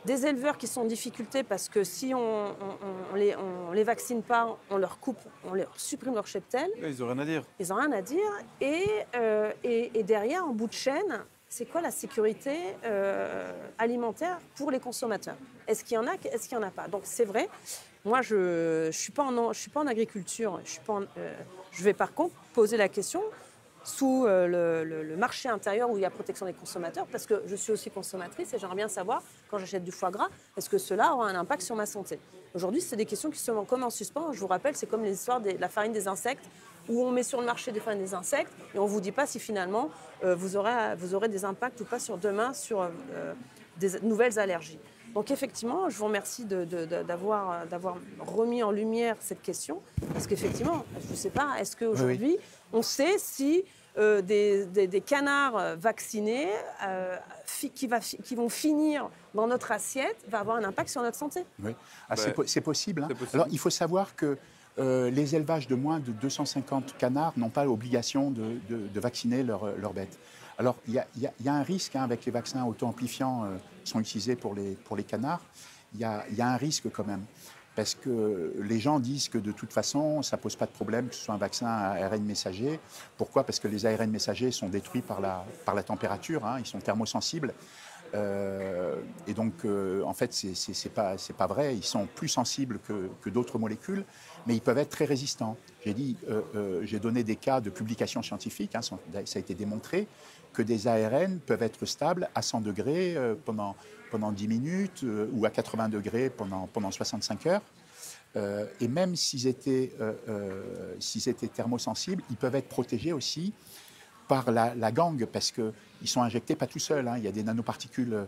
B: Des éleveurs qui sont en difficulté parce que si on les vaccine pas, on leur coupe, on leur supprime leur cheptel.
A: Ils n'ont rien à dire.
B: Ils n'ont rien à dire. Et derrière, en bout de chaîne, c'est quoi la sécurité alimentaire pour les consommateurs? Est-ce qu'il y en a? Est-ce qu'il n'y en a pas? Donc c'est vrai. Moi, je suis pas en agriculture. Je vais par contre poser la question sous le marché intérieur où il y a protection des consommateurs, parce que je suis aussi consommatrice et j'aimerais bien savoir, quand j'achète du foie gras, est-ce que cela aura un impact sur ma santé? Aujourd'hui, c'est des questions qui sont comme en suspens. Je vous rappelle, c'est comme l'histoire de la farine des insectes, où on met sur le marché des farines des insectes et on ne vous dit pas si finalement vous aurez des impacts ou pas sur demain sur des nouvelles allergies. Donc effectivement, je vous remercie d'avoir remis en lumière cette question, parce qu'effectivement, je ne sais pas, est-ce qu'aujourd'hui, on sait si des canards vaccinés qui vont finir dans notre assiette va avoir un impact sur notre santé?
D: Oui, c'est possible. Hein. Alors il faut savoir que les élevages de moins de 250 canards n'ont pas l'obligation de vacciner leurs bêtes. Alors, il y a un risque avec les vaccins auto-amplifiants qui sont utilisés pour les canards. Il y a un risque quand même. Parce que les gens disent que de toute façon, ça ne pose pas de problème que ce soit un vaccin à ARN messager. Pourquoi? Parce que les ARN messagers sont détruits par la température, hein, ils sont thermosensibles. Et donc, en fait, c'est pas vrai. Ils sont plus sensibles que d'autres molécules, mais ils peuvent être très résistants. J'ai donné des cas de publications scientifiques, hein, ça a été démontré, que des ARN peuvent être stables à 100 degrés pendant 10 minutes ou à 80 degrés pendant 65 heures. Et même s'ils étaient thermosensibles, ils peuvent être protégés aussi par la gangue, parce qu'ils sont injectés pas tout seuls. Hein. Il y a des nanoparticules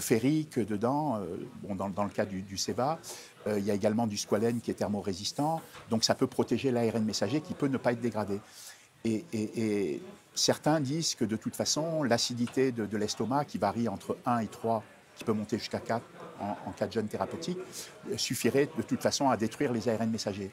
D: ferriques dedans, dans le cas du Ceva. Il y a également du squalène qui est thermorésistant. Donc ça peut protéger l'ARN messager qui peut ne pas être dégradé. Et certains disent que de toute façon, l'acidité de l'estomac, qui varie entre 1 et 3, qui peut monter jusqu'à 4 en cas de jeûne thérapeutique, suffirait de toute façon à détruire les ARN messagers.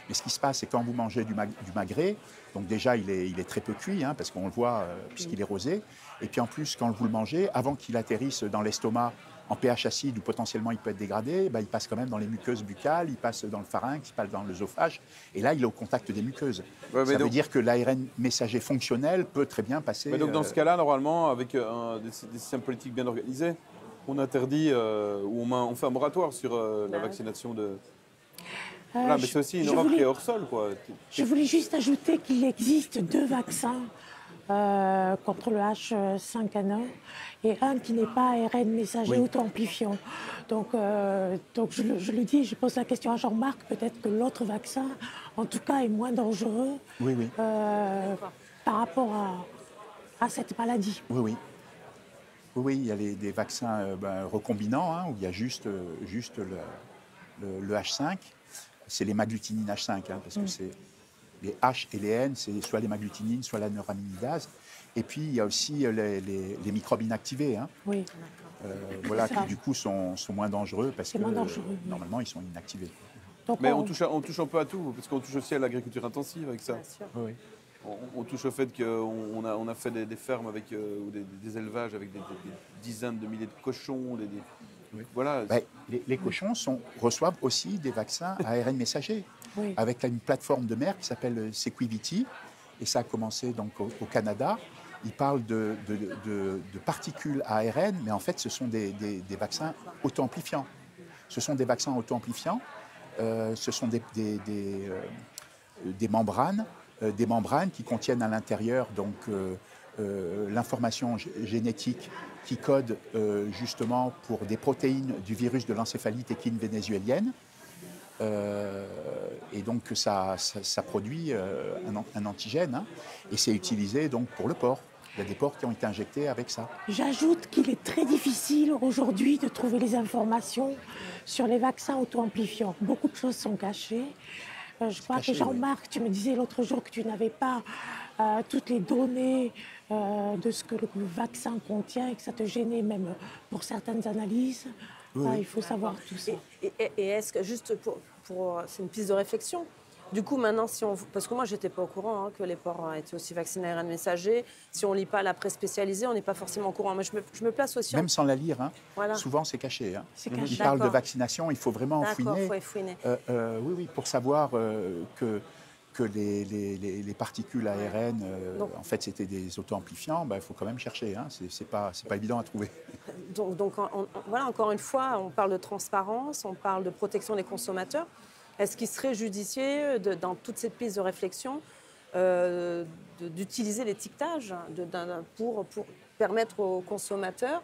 D: Mais ce qui se passe, c'est quand vous mangez du magret, donc déjà il est très peu cuit, hein, parce qu'on le voit puisqu'il est rosé, et puis en plus quand vous le mangez, avant qu'il atterrisse dans l'estomac en pH acide où potentiellement il peut être dégradé, il passe quand même dans les muqueuses buccales, il passe dans le pharynx, il passe dans l'œsophage, et là il est au contact des muqueuses. Ça veut dire que l'ARN messager fonctionnel peut très bien passer...
A: Mais donc dans ce cas-là, normalement, avec des systèmes politiques bien organisés, on interdit ou on fait un moratoire sur la vaccination de... Voilà, mais c'est aussi une Europe qui est hors sol, quoi.
C: Je voulais juste ajouter qu'il existe 2 vaccins contre le H5N1 et un qui n'est pas ARN messager auto-amplifiant. Donc je le dis, je pose la question à Jean-Marc, peut-être que l'autre vaccin, en tout cas, est moins dangereux par rapport à cette maladie.
D: Oui, il y a des vaccins recombinants, hein, où il y a juste le H5. C'est les magglutinines H5, hein, parce que c'est les H et les N, c'est soit les magglutinines, soit la neuraminidase. Et puis, il y a aussi les microbes inactivés, hein, qui du coup sont moins dangereux, parce que normalement, ils sont inactivés.
A: Donc, mais on touche un peu à tout, parce qu'on touche aussi à l'agriculture intensive avec ça.
D: Oui.
A: On touche au fait qu'on a fait des fermes avec, ou des élevages avec des dizaines de milliers de cochons, voilà.
D: Les cochons reçoivent aussi des vaccins à ARN messager, avec une plateforme de mer qui s'appelle Sequivity, et ça a commencé donc au Canada. ils parlent de particules ARN, mais en fait, ce sont des vaccins auto-amplifiants. Ce sont des vaccins auto-amplifiants, ce sont des membranes qui contiennent à l'intérieur donc l'information génétique qui code justement pour des protéines du virus de l'encéphalite équine vénézuélienne. Et donc ça produit un antigène, hein, et c'est utilisé donc pour le porc. Il y a des porcs qui ont été injectés avec ça.
C: J'ajoute qu'il est très difficile aujourd'hui de trouver les informations sur les vaccins auto-amplifiants. Beaucoup de choses sont cachées. Je crois que Jean-Marc, tu me disais l'autre jour que tu n'avais pas toutes les données de ce que le vaccin contient et que ça te gênait même pour certaines analyses.
D: Oui.
C: Il faut savoir tout ça.
B: Et est-ce que, juste c'est une piste de réflexion, du coup maintenant, parce que moi je n'étais pas au courant que les porcs étaient aussi vaccinés à ARN messager, si on ne lit pas la presse spécialisée, on n'est pas forcément au courant. Mais je me place aussi...
D: Même sans la lire, hein,
B: voilà.
D: souvent c'est caché. Hein.
C: C'est caché.
D: Ils parlent de vaccination, il faut vraiment fouiner.
B: D'accord, il faut fouiner.
D: Oui, pour savoir que les particules ARN, en fait, c'était des auto-amplifiants, il faut quand même chercher. Hein. C'est pas évident à trouver.
B: Donc voilà, encore une fois, on parle de transparence, on parle de protection des consommateurs. Est-ce qu'il serait judicieux, dans toute cette piste de réflexion, d'utiliser l'étiquetage pour permettre aux consommateurs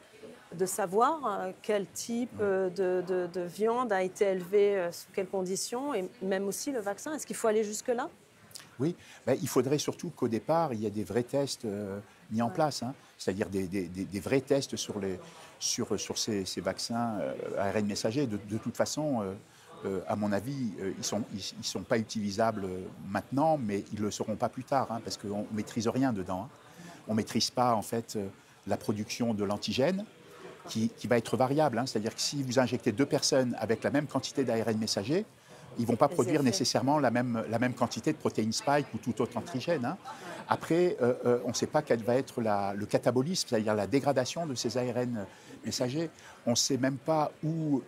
B: de savoir quel type de viande a été élevée, sous quelles conditions, et même aussi le vaccin? Est-ce qu'il faut aller jusque-là?
D: Oui, il faudrait surtout qu'au départ, il y ait des vrais tests mis en place, hein, c'est-à-dire des vrais tests sur ces vaccins ARN messagers. De toute façon, à mon avis, ils sont pas utilisables maintenant, mais ils le seront pas plus tard, hein, parce qu'on ne maîtrise rien dedans. Hein. On ne maîtrise pas en fait la production de l'antigène, qui va être variable. Hein, c'est-à-dire que si vous injectez 2 personnes avec la même quantité d'ARN messager, ils ne vont pas produire nécessairement la même quantité de protéines spike ou tout autre antigène. Hein. Après, on ne sait pas quel va être le catabolisme, c'est-à-dire la dégradation de ces ARN messagers. On ne sait même pas où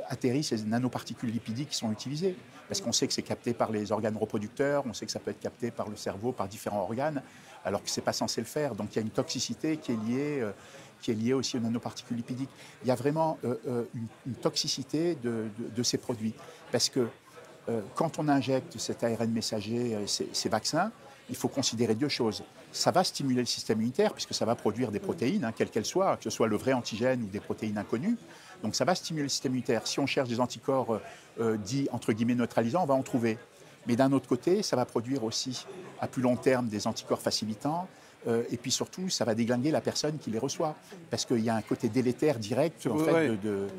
D: atterrissent ces nanoparticules lipidiques qui sont utilisées. Parce qu'on sait que c'est capté par les organes reproducteurs, on sait que ça peut être capté par le cerveau, par différents organes, alors que ce n'est pas censé le faire. Donc il y a une toxicité qui est liée aussi aux nanoparticules lipidiques. Il y a vraiment une toxicité de ces produits. Parce que quand on injecte cet ARN messager, ces vaccins, il faut considérer 2 choses. Ça va stimuler le système immunitaire, puisque ça va produire des protéines, hein, quelles qu'elles soient, que ce soit le vrai antigène ou des protéines inconnues. Donc ça va stimuler le système immunitaire. Si on cherche des anticorps dits, entre guillemets, neutralisants, on va en trouver. Mais d'un autre côté, ça va produire aussi, à plus long terme, des anticorps facilitants. Et puis surtout, ça va déglinguer la personne qui les reçoit. Parce qu'il y a un côté délétère direct.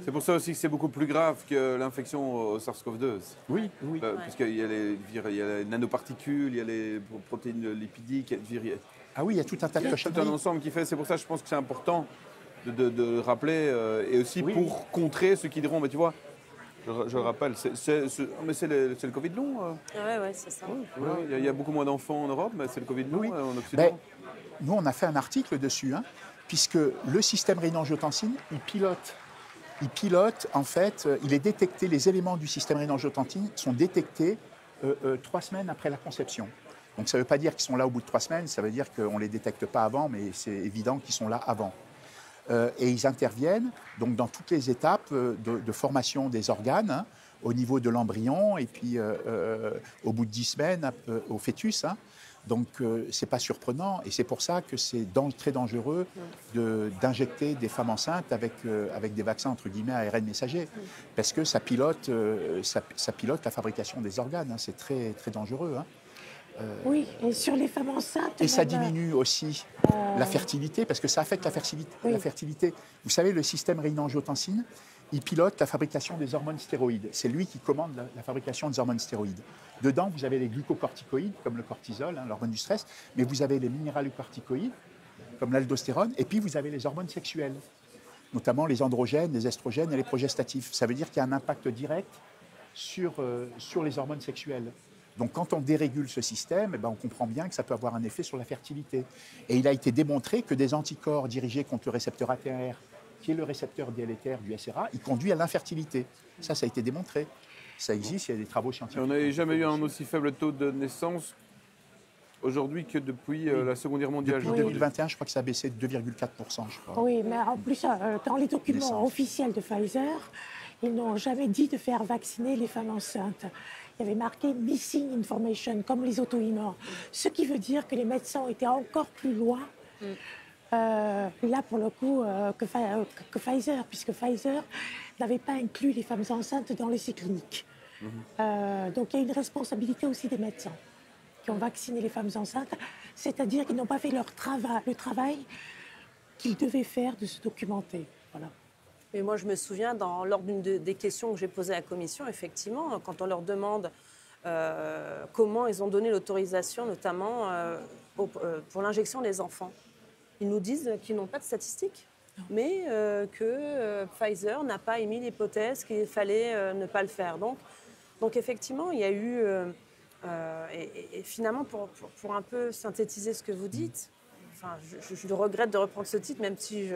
A: C'est pour ça aussi que c'est beaucoup plus grave que l'infection au SARS-CoV-2.
D: Oui.
A: Puisqu'il y a les nanoparticules, il y a les protéines lipidiques.
D: Ah oui, il y a tout un tas de cochonneries.
A: Tout un ensemble qui fait. C'est pour ça que je pense que c'est important de rappeler. Et aussi pour contrer ceux qui diront, mais tu vois, je le rappelle, c'est le Covid long.
B: Oui, c'est ça.
A: Il y a beaucoup moins d'enfants en Europe, mais c'est le Covid long en Occident.
D: Nous, on a fait un article dessus, hein, puisque le système rénin-angiotensine, il pilote, en fait, il est détecté, les éléments du système rénin-angiotensine sont détectés 3 semaines après la conception. Donc ça ne veut pas dire qu'ils sont là au bout de 3 semaines, ça veut dire qu'on ne les détecte pas avant, mais c'est évident qu'ils sont là avant. Et ils interviennent donc, dans toutes les étapes de formation des organes, hein, au niveau de l'embryon, et puis au bout de 10 semaines, au fœtus. Hein. Donc, ce n'est pas surprenant, et c'est pour ça que c'est très dangereux d'injecter des femmes enceintes avec des vaccins, entre guillemets, ARN messager, parce que ça pilote la fabrication des organes. Hein. C'est très, très dangereux. Hein.
C: Oui, et sur les femmes enceintes...
D: Et ça diminue aussi la fertilité, parce que ça affecte la fertilité. Vous savez, le système rénin-angiotensine, il pilote la fabrication des hormones stéroïdes. C'est lui qui commande la fabrication des hormones stéroïdes. Dedans, vous avez les glucocorticoïdes, comme le cortisol, hein, l'hormone du stress, mais vous avez les minéralocorticoïdes, comme l'aldostérone, et puis vous avez les hormones sexuelles, notamment les androgènes, les estrogènes et les progestatifs. Ça veut dire qu'il y a un impact direct sur les hormones sexuelles. Donc quand on dérégule ce système, on comprend bien que ça peut avoir un effet sur la fertilité. Et il a été démontré que des anticorps dirigés contre le récepteur ATR, qui est le récepteur délétère du SRA, il conduit à l'infertilité. Ça a été démontré. Ça existe, il y a des travaux scientifiques.
A: On n'avait jamais eu un aussi faible taux de naissance aujourd'hui que depuis la Seconde Guerre mondiale.
D: Depuis 2021, je crois que ça a baissé de 2,4%, je crois.
C: Oui, mais en plus, dans les documents
D: Naissance.
C: officiels de Pfizer, ils n'ont jamais dit de faire vacciner les femmes enceintes. Il y avait marqué Missing Information, comme les auto-immuns. Ce qui veut dire que les médecins étaient encore plus loin, là pour le coup, que Pfizer, puisque Pfizer n'avait pas inclus les femmes enceintes dans l'essai clinique. Donc il y a une responsabilité aussi des médecins qui ont vacciné les femmes enceintes, c'est-à-dire qu'ils n'ont pas fait le travail qu'ils devaient faire de se documenter. Voilà.
B: Mais moi, je me souviens, lors d'une des questions que j'ai posées à la commission, effectivement, quand on leur demande comment ils ont donné l'autorisation, notamment pour l'injection des enfants, ils nous disent qu'ils n'ont pas de statistiques, mais que Pfizer n'a pas émis l'hypothèse qu'il fallait ne pas le faire. Donc effectivement, il y a eu... et finalement, pour un peu synthétiser ce que vous dites, enfin, je regrette de reprendre ce titre, même si je...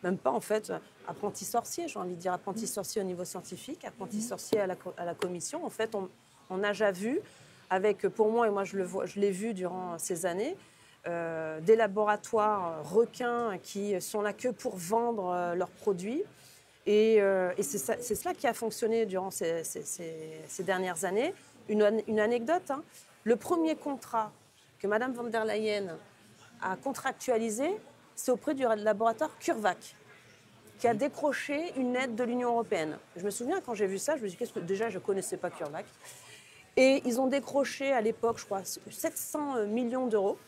B: Même pas, en fait, apprenti sorcier, j'ai envie de dire apprenti sorcier au niveau scientifique, apprenti sorcier à la commission. En fait, on a déjà vu, pour moi, et moi je l'ai vu durant ces années, des laboratoires requins qui sont là que pour vendre leurs produits. Et c'est cela qui a fonctionné durant ces dernières années. Une anecdote, hein. Le premier contrat que Mme von der Leyen a contractualisé, c'est auprès du laboratoire CureVac, qui a décroché une aide de l'Union européenne. Je me souviens, quand j'ai vu ça, je me suis dit, déjà, je ne connaissais pas CureVac. Et ils ont décroché, à l'époque, je crois, 700 millions d'euros.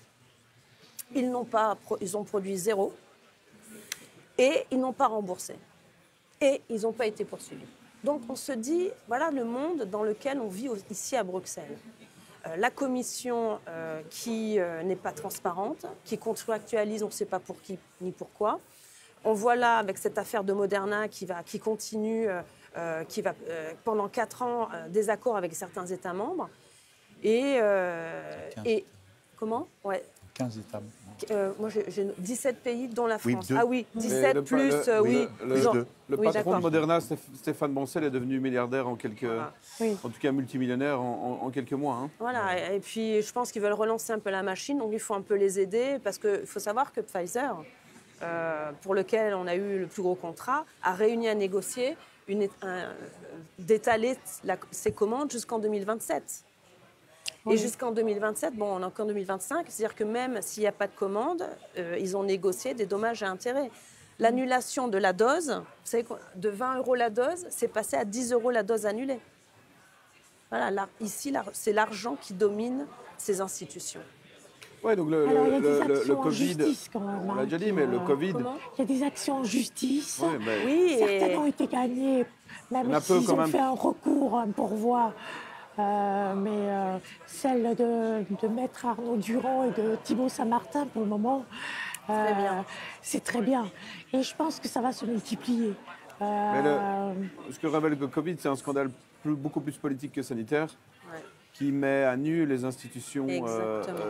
B: Ils ont produit zéro. Et ils n'ont pas remboursé. Et ils n'ont pas été poursuivis. Donc, on se dit, voilà le monde dans lequel on vit ici à Bruxelles. La commission qui n'est pas transparente, qui contractualise, on ne sait pas pour qui ni pourquoi. On voit là, avec cette affaire de Moderna qui continue, qui va pendant 4 ans, des accords avec certains États membres. Et comment ? Ouais.
D: 15 États.
B: Moi, j'ai 17 pays, dont la
D: Oui,
B: France.
D: 2.
B: Ah oui, 17 plus, oui.
A: Le
B: Oui,
A: patron
B: d'accord.
A: de Moderna, Stéphane Bancel, est devenu milliardaire en
C: Oui.
A: en tout cas multimillionnaire en quelques mois. Hein.
B: Voilà, et puis je pense qu'ils veulent relancer un peu la machine, donc il faut un peu les aider, parce qu'il faut savoir que Pfizer, pour lequel on a eu le plus gros contrat, a réuni à négocier d'étaler ses commandes jusqu'en 2027. Et jusqu'en 2027, bon, on est encore en 2025, c'est-à-dire que même s'il n'y a pas de commande, ils ont négocié des dommages et intérêts. L'annulation de la dose, vous savez, de 20 € la dose, c'est passé à 10 € la dose annulée. Voilà, là, ici, c'est l'argent qui domine ces institutions.
A: Ouais, donc
C: Alors, il y a des actions en
A: Covid,
C: justice quand même.
A: on l'a déjà dit, mais le Covid...
B: Comment ?
C: Il y a des actions en justice.
A: Ouais, ben,
B: Oui,
C: Certaines ont été gagnées, même s'ils ont fait un recours, un pourvoi. Mais celle de Maître Arnaud Durand et de Thibault Saint-Martin, pour le moment, c'est très bien. Et je pense que ça va se multiplier.
A: Ce que révèle le Covid, c'est un scandale beaucoup plus politique que sanitaire, qui met à nu les institutions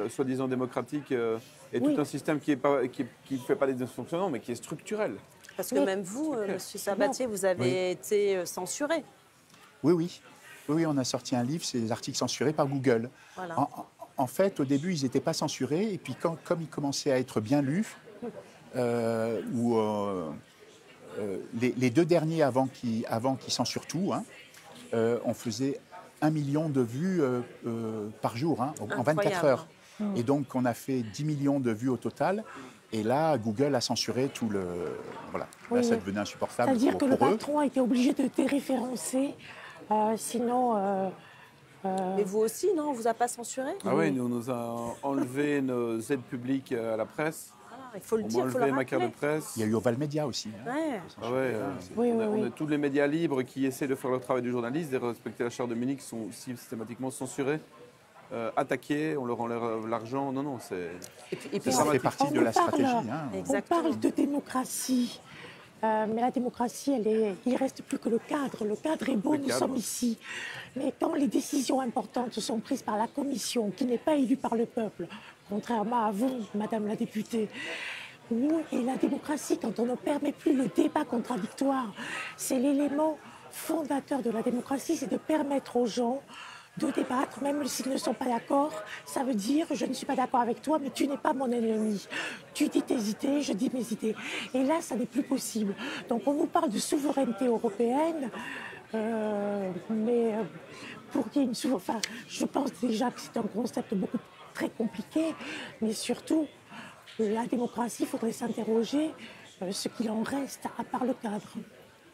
A: soi-disant démocratiques et tout un système qui ne fait pas des dysfonctionnements, mais qui est structurel.
B: Parce que même vous, Monsieur Sabatier, vous avez été censuré.
D: Oui, on a sorti un livre, c'est des articles censurés par Google.
B: Voilà.
D: En fait, au début, ils n'étaient pas censurés, et puis comme ils commençaient à être bien lus, les 2 derniers avant qu'ils censurent tout, hein, on faisait 1 million de vues par jour, hein, en 24 heures. Et donc, on a fait 10 millions de vues au total. Et là, Google a censuré tout le... Voilà, là, ça devenait insupportable pour eux.
C: C'est-à-dire que le patron a été obligé de déréférencer. Sinon...
B: Mais vous aussi, non ? On ne vous a pas censuré ?
A: Ah oui, nous, on nous a enlevé nos aides publiques à la presse.
B: Il faut le
A: On
B: dire,
A: m'a
B: il faut le
A: enlevé ma carte de
B: rappeler.
A: presse.
D: Il y a eu Oval Media aussi. Hein.
B: Ouais.
A: Ah ouais, on a tous les médias libres qui essaient de faire le travail du journaliste, de respecter la charte de Munich, sont systématiquement censurés, attaqués, on leur enlève l'argent. Non, c'est...
B: Et puis
D: Ça fait partie de la stratégie. Hein.
C: On parle de démocratie. Mais la démocratie, il ne reste plus que le cadre. Le cadre est beau, nous sommes ici. Mais quand les décisions importantes sont prises par la Commission, qui n'est pas élue par le peuple, contrairement à vous, Madame la députée, nous et la démocratie, quand on ne permet plus le débat contradictoire, c'est l'élément fondateur de la démocratie, c'est de permettre aux gens de débattre, même s'ils ne sont pas d'accord. Ça veut dire, je ne suis pas d'accord avec toi, mais tu n'es pas mon ennemi. Tu dis tes idées, je dis mes idées. Et là, ça n'est plus possible. Donc on nous parle de souveraineté européenne, mais pour qu'il y ait une souveraineté... Enfin, je pense déjà que c'est un concept très compliqué, mais surtout, la démocratie, il faudrait s'interroger ce qu'il en reste à part le cadre.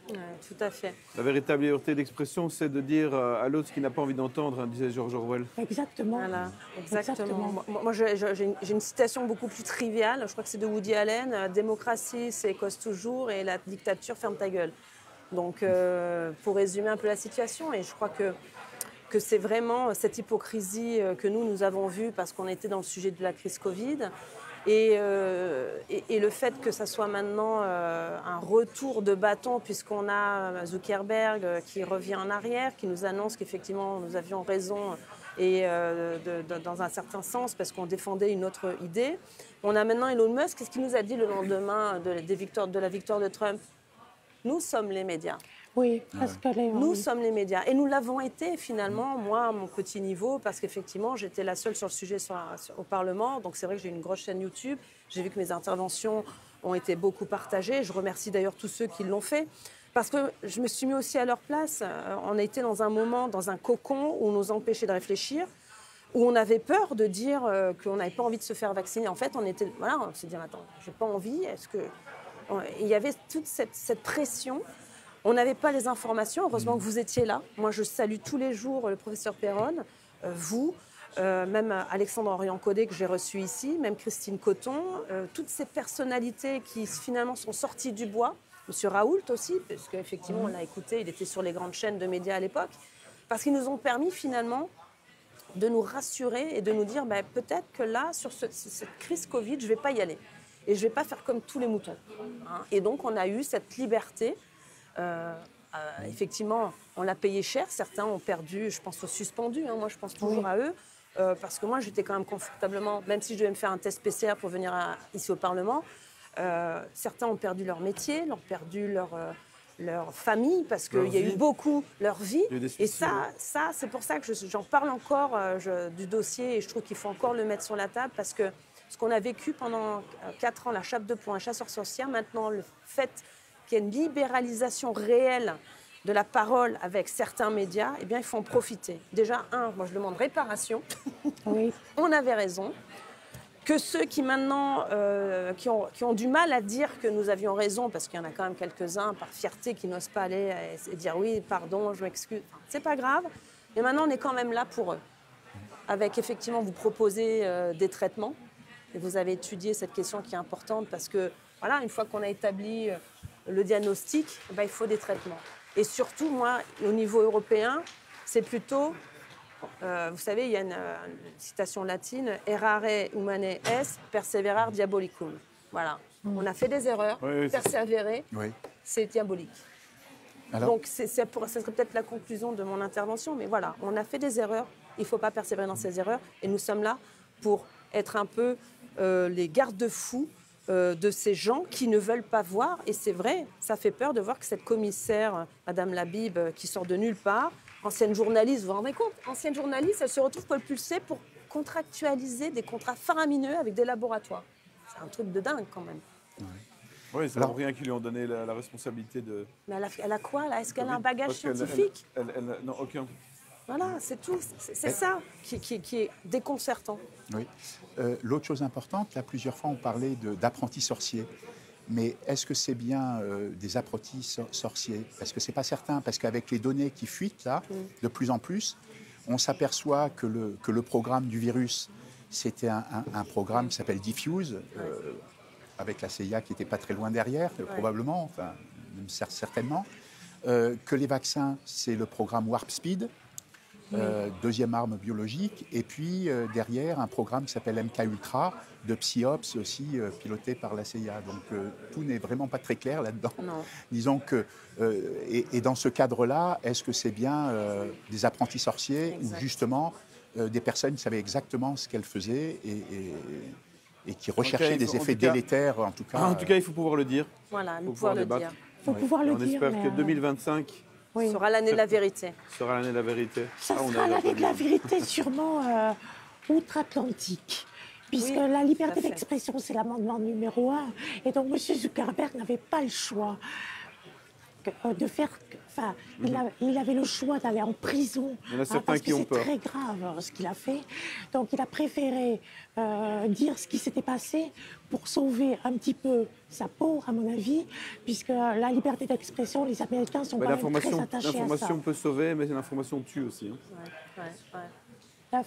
B: Ouais, tout à fait.
A: La véritable liberté d'expression, c'est de dire à l'autre ce qu'il n'a pas envie d'entendre, hein, disait George Orwell.
C: Exactement.
B: Voilà, exactement. Moi, j'ai une citation beaucoup plus triviale, je crois que c'est de Woody Allen, démocratie, c'est cause toujours, et la dictature, ferme ta gueule. Donc, pour résumer un peu la situation, et je crois que c'est vraiment cette hypocrisie que nous avons vue parce qu'on était dans le sujet de la crise Covid. Et le fait que ça soit maintenant un retour de bâton, puisqu'on a Zuckerberg qui revient en arrière, qui nous annonce qu'effectivement nous avions raison et dans un certain sens parce qu'on défendait une autre idée. On a maintenant Elon Musk. Qu'est-ce qu'il nous a dit le lendemain de la victoire de Trump? Nous sommes les médias.
C: Oui, parce que
B: nous sommes les médias. Et nous l'avons été finalement, moi à mon petit niveau, parce qu'effectivement j'étais la seule sur le sujet au Parlement. Donc c'est vrai que j'ai une grosse chaîne YouTube. J'ai vu que mes interventions ont été beaucoup partagées. Je remercie d'ailleurs tous ceux qui l'ont fait. Parce que je me suis mis aussi à leur place. On a été dans un moment, dans un cocon où on nous empêchait de réfléchir, où on avait peur de dire qu'on n'avait pas envie de se faire vacciner. En fait, on s'est dit, attends, j'ai pas envie. Il y avait toute cette pression. On n'avait pas les informations. Heureusement que vous étiez là. Moi, je salue tous les jours le professeur Perron, vous, même Alexandre Orion-Caudet que j'ai reçu ici, même Christine Coton, toutes ces personnalités qui finalement sont sorties du bois. Monsieur Raoult aussi, parce qu'effectivement, on l'a écouté, il était sur les grandes chaînes de médias à l'époque, parce qu'ils nous ont permis finalement de nous rassurer et de nous dire peut-être que là, sur cette crise Covid, je ne vais pas y aller. Et je ne vais pas faire comme tous les moutons. Hein. Et donc, on a eu cette liberté. Effectivement, on l'a payé cher. Certains ont perdu, je pense aux suspendus. Hein, moi, je pense toujours à eux. Parce que moi, j'étais quand même confortablement, même si je devais me faire un test PCR pour venir ici au Parlement, certains ont perdu leur métier, ont perdu leur famille, parce qu'il y a eu beaucoup leur vie. Et ça c'est pour ça que j'en parle encore du dossier, et je trouve qu'il faut encore le mettre sur la table, parce que ce qu'on a vécu pendant 4 ans, la chape de plomb, un chasseur sorcière, maintenant le fait qu'il y ait une libéralisation réelle de la parole avec certains médias, eh bien, il faut en profiter. Déjà, moi je demande réparation.
C: Oui.
B: On avait raison. Que ceux qui maintenant, qui ont du mal à dire que nous avions raison, parce qu'il y en a quand même quelques-uns par fierté qui n'osent pas aller et dire oui, pardon, je m'excuse. Enfin, c'est pas grave. Mais maintenant, on est quand même là pour eux. Avec effectivement, vous proposez des traitements. Et vous avez étudié cette question qui est importante parce que, voilà, une fois qu'on a établi le diagnostic, il faut des traitements. Et surtout, moi, au niveau européen, c'est plutôt... vous savez, il y a une citation latine, errare humane est, perseverar diabolicum. Voilà. On a fait des erreurs, persévérer, c'est diabolique. Alors, donc, ça serait peut-être la conclusion de mon intervention, mais voilà, on a fait des erreurs, il ne faut pas persévérer dans ces erreurs, et nous sommes là pour être un peu les garde-fous de ces gens qui ne veulent pas voir, et c'est vrai, ça fait peur de voir que cette commissaire, Madame Labib, qui sort de nulle part, ancienne journaliste, vous vous rendez compte, ancienne journaliste, elle se retrouve colpulsée pour contractualiser des contrats faramineux avec des laboratoires. C'est un truc de dingue quand même.
A: Oui, c'est rien qui lui ont donné la responsabilité de...
B: Mais elle a quoi là? Est-ce qu'elle a un bagage scientifique?
A: Non, aucun.
B: Voilà, c'est tout. C'est ça qui est déconcertant.
D: Oui. L'autre chose importante, là, plusieurs fois on parlait d'apprentis sorciers. Mais est-ce que c'est bien des apprentis sorciers? Parce que ce n'est pas certain, parce qu'avec les données qui fuitent là, de plus en plus, on s'aperçoit que le programme du virus, c'était un programme qui s'appelle Diffuse, avec la CIA qui n'était pas très loin derrière, probablement, enfin, certainement. Que les vaccins, c'est le programme Warp Speed, deuxième arme biologique, et puis derrière un programme qui s'appelle MK Ultra, de Psyops aussi, piloté par la CIA. Donc tout n'est vraiment pas très clair là-dedans. Disons que, et dans ce cadre-là, est-ce que c'est bien des apprentis sorciers ou justement des personnes qui savaient exactement ce qu'elles faisaient et qui recherchaient des effets délétères, en tout cas.
A: En tout cas, il faut pouvoir le dire.
B: Voilà, il faut pouvoir le dire.
C: Il faut pouvoir le dire.
A: On espère que 2025
C: Oui.
B: Sera l'année de la vérité.
A: Sera l'année de la vérité.
C: Ça
A: Ah, on a
C: sera
A: eu
C: l'année de la
A: entendu.
C: vérité sûrement outre-Atlantique. Puisque
B: Oui,
C: la liberté
B: tout à fait.
C: d'expression, c'est l'amendement numéro 1. Et donc, M. Zuckerberg n'avait pas le choix de faire. Enfin, il avait le choix d'aller en prison.
A: Il y en a certains
C: parce
A: qui
C: que
A: ont
C: c'est
A: peur.
C: très grave ce qu'il a fait. Donc, il a préféré dire ce qui s'était passé pour sauver un petit peu sa peau, à mon avis, puisque la liberté d'expression, les Américains sont
A: Bah,
C: quand même très
A: l'information
C: attachés à ça.
A: l'information peut sauver, mais l'information tue aussi. Hein.
B: Ouais, ouais.
C: La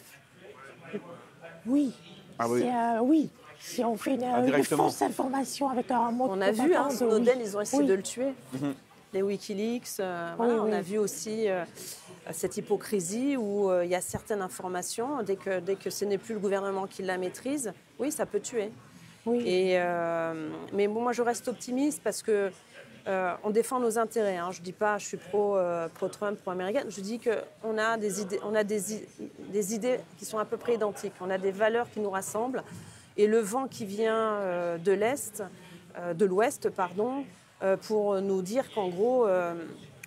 C: Oui.
A: Ah oui.
C: Oui. Si on fait une
A: directement.
C: fausse information avec un mot
B: On
C: de
B: a vu, hein,
C: propagande,
B: Snowden,
C: oui.
B: ils ont essayé
C: Oui.
B: de le tuer. Les Wikileaks, voilà,
C: oui.
B: on a vu aussi cette hypocrisie où il y a certaines informations, dès que ce n'est plus le gouvernement qui la maîtrise, oui, ça peut tuer.
C: Oui.
B: Mais bon, moi, je reste optimiste parce que on défend nos intérêts. Hein. Je ne dis pas je suis pro-Trump, pro-américaine. Je dis qu'on a des idées qui sont à peu près identiques. On a des valeurs qui nous rassemblent. Et le vent qui vient de l'Ouest, pour nous dire qu'en gros,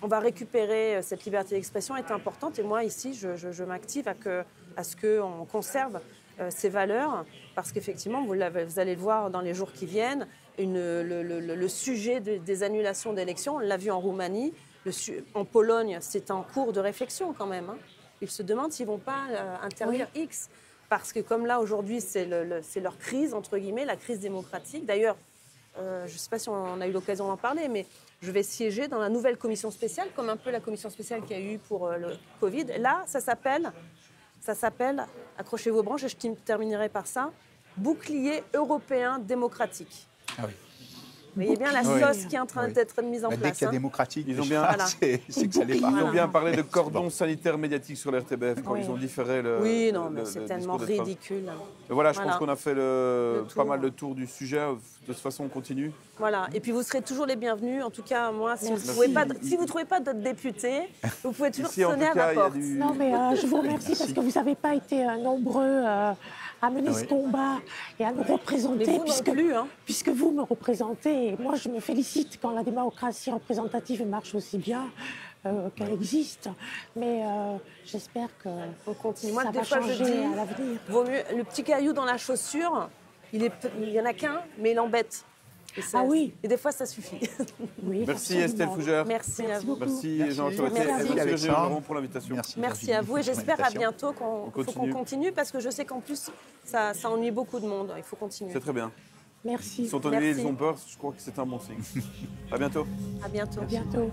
B: on va récupérer cette liberté d'expression est importante. Et moi, ici, je m'active à ce qu'on conserve ces valeurs, parce qu'effectivement, vous allez le voir dans les jours qui viennent, le sujet des annulations d'élections, on l'a vu en Roumanie, en Pologne, c'est en cours de réflexion quand même. Hein. Ils se demandent s'ils ne vont pas interdire X, parce que comme là, aujourd'hui, c'est leur crise, entre guillemets, la crise démocratique. D'ailleurs, je ne sais pas si on a eu l'occasion d'en parler, mais je vais siéger dans la nouvelle commission spéciale, comme un peu la commission spéciale qu'il y a eu pour le Covid. Là, ça s'appelle, accrochez vos branches, et je terminerai par ça, bouclier européen démocratique.
D: Ah oui.
B: Vous voyez bien la
C: Oui.
B: sauce qui est en train
D: Oui.
B: d'être mise en
D: Bah, dès
B: place.
D: qu'il y a
B: Hein.
D: démocratique,
A: Ils ont bien-
B: Voilà.
D: c'est que ça l'est pas.
A: Ils ont
B: Voilà.
A: bien parlé de cordon sanitaire médiatique sur l'RTBF quand
C: Oui.
A: ils ont différé le.
B: Oui, non,
A: le-
B: mais
A: le
B: c'est
A: discours
B: tellement
A: de Trump.
B: ridicule.
A: Mais voilà, je
B: Voilà.
A: pense qu'on a fait
B: Le tour.
A: pas mal le tour du sujet. De toute façon, on continue.
B: Voilà. Et puis vous serez toujours les bienvenus. En tout cas, moi, si vous
C: Merci.
B: ne trouvez pas d'autres députés, vous pouvez toujours
A: Ici, en
B: sonner
A: tout
B: à
A: cas,
B: ma
A: il y a
B: porte.
A: du.
C: Non, mais je vous remercie parce que vous n'avez pas été nombreux à mener ce combat et à nous représenter.
B: Mais vous non plus, hein.
C: Puisque vous me représentez. Et moi, je me félicite quand la démocratie représentative marche aussi bien qu'elle existe. Mais j'espère que
B: On continue. Moi,
C: ça
B: des
C: va
B: fois, je
C: changer
B: dis,
C: à l'avenir.
B: vaut mieux le petit caillou dans la chaussure. Il y en a qu'un, mais il embête.
C: Ah oui.
B: Et des fois, ça suffit.
C: Oui,
A: Merci
C: absolument.
A: Estelle Fougère.
B: Merci à vous.
C: beaucoup.
A: Merci Jean Chouette.
C: Merci à
A: Merci
C: vous.
A: Virginie
D: Alexandre.
A: Laurent pour l'invitation.
B: Merci à vous et j'espère à bientôt
A: On
B: faut qu'on
A: continue.
B: continue parce que je sais qu'en plus, ça ennuie beaucoup de monde. Il faut continuer.
A: C'est très bien.
C: Merci.
A: Ils sont ennuyés,
B: Merci.
A: ils ont peur. Je crois que c'est un bon signe. À bientôt.
B: À bientôt.
C: À bientôt.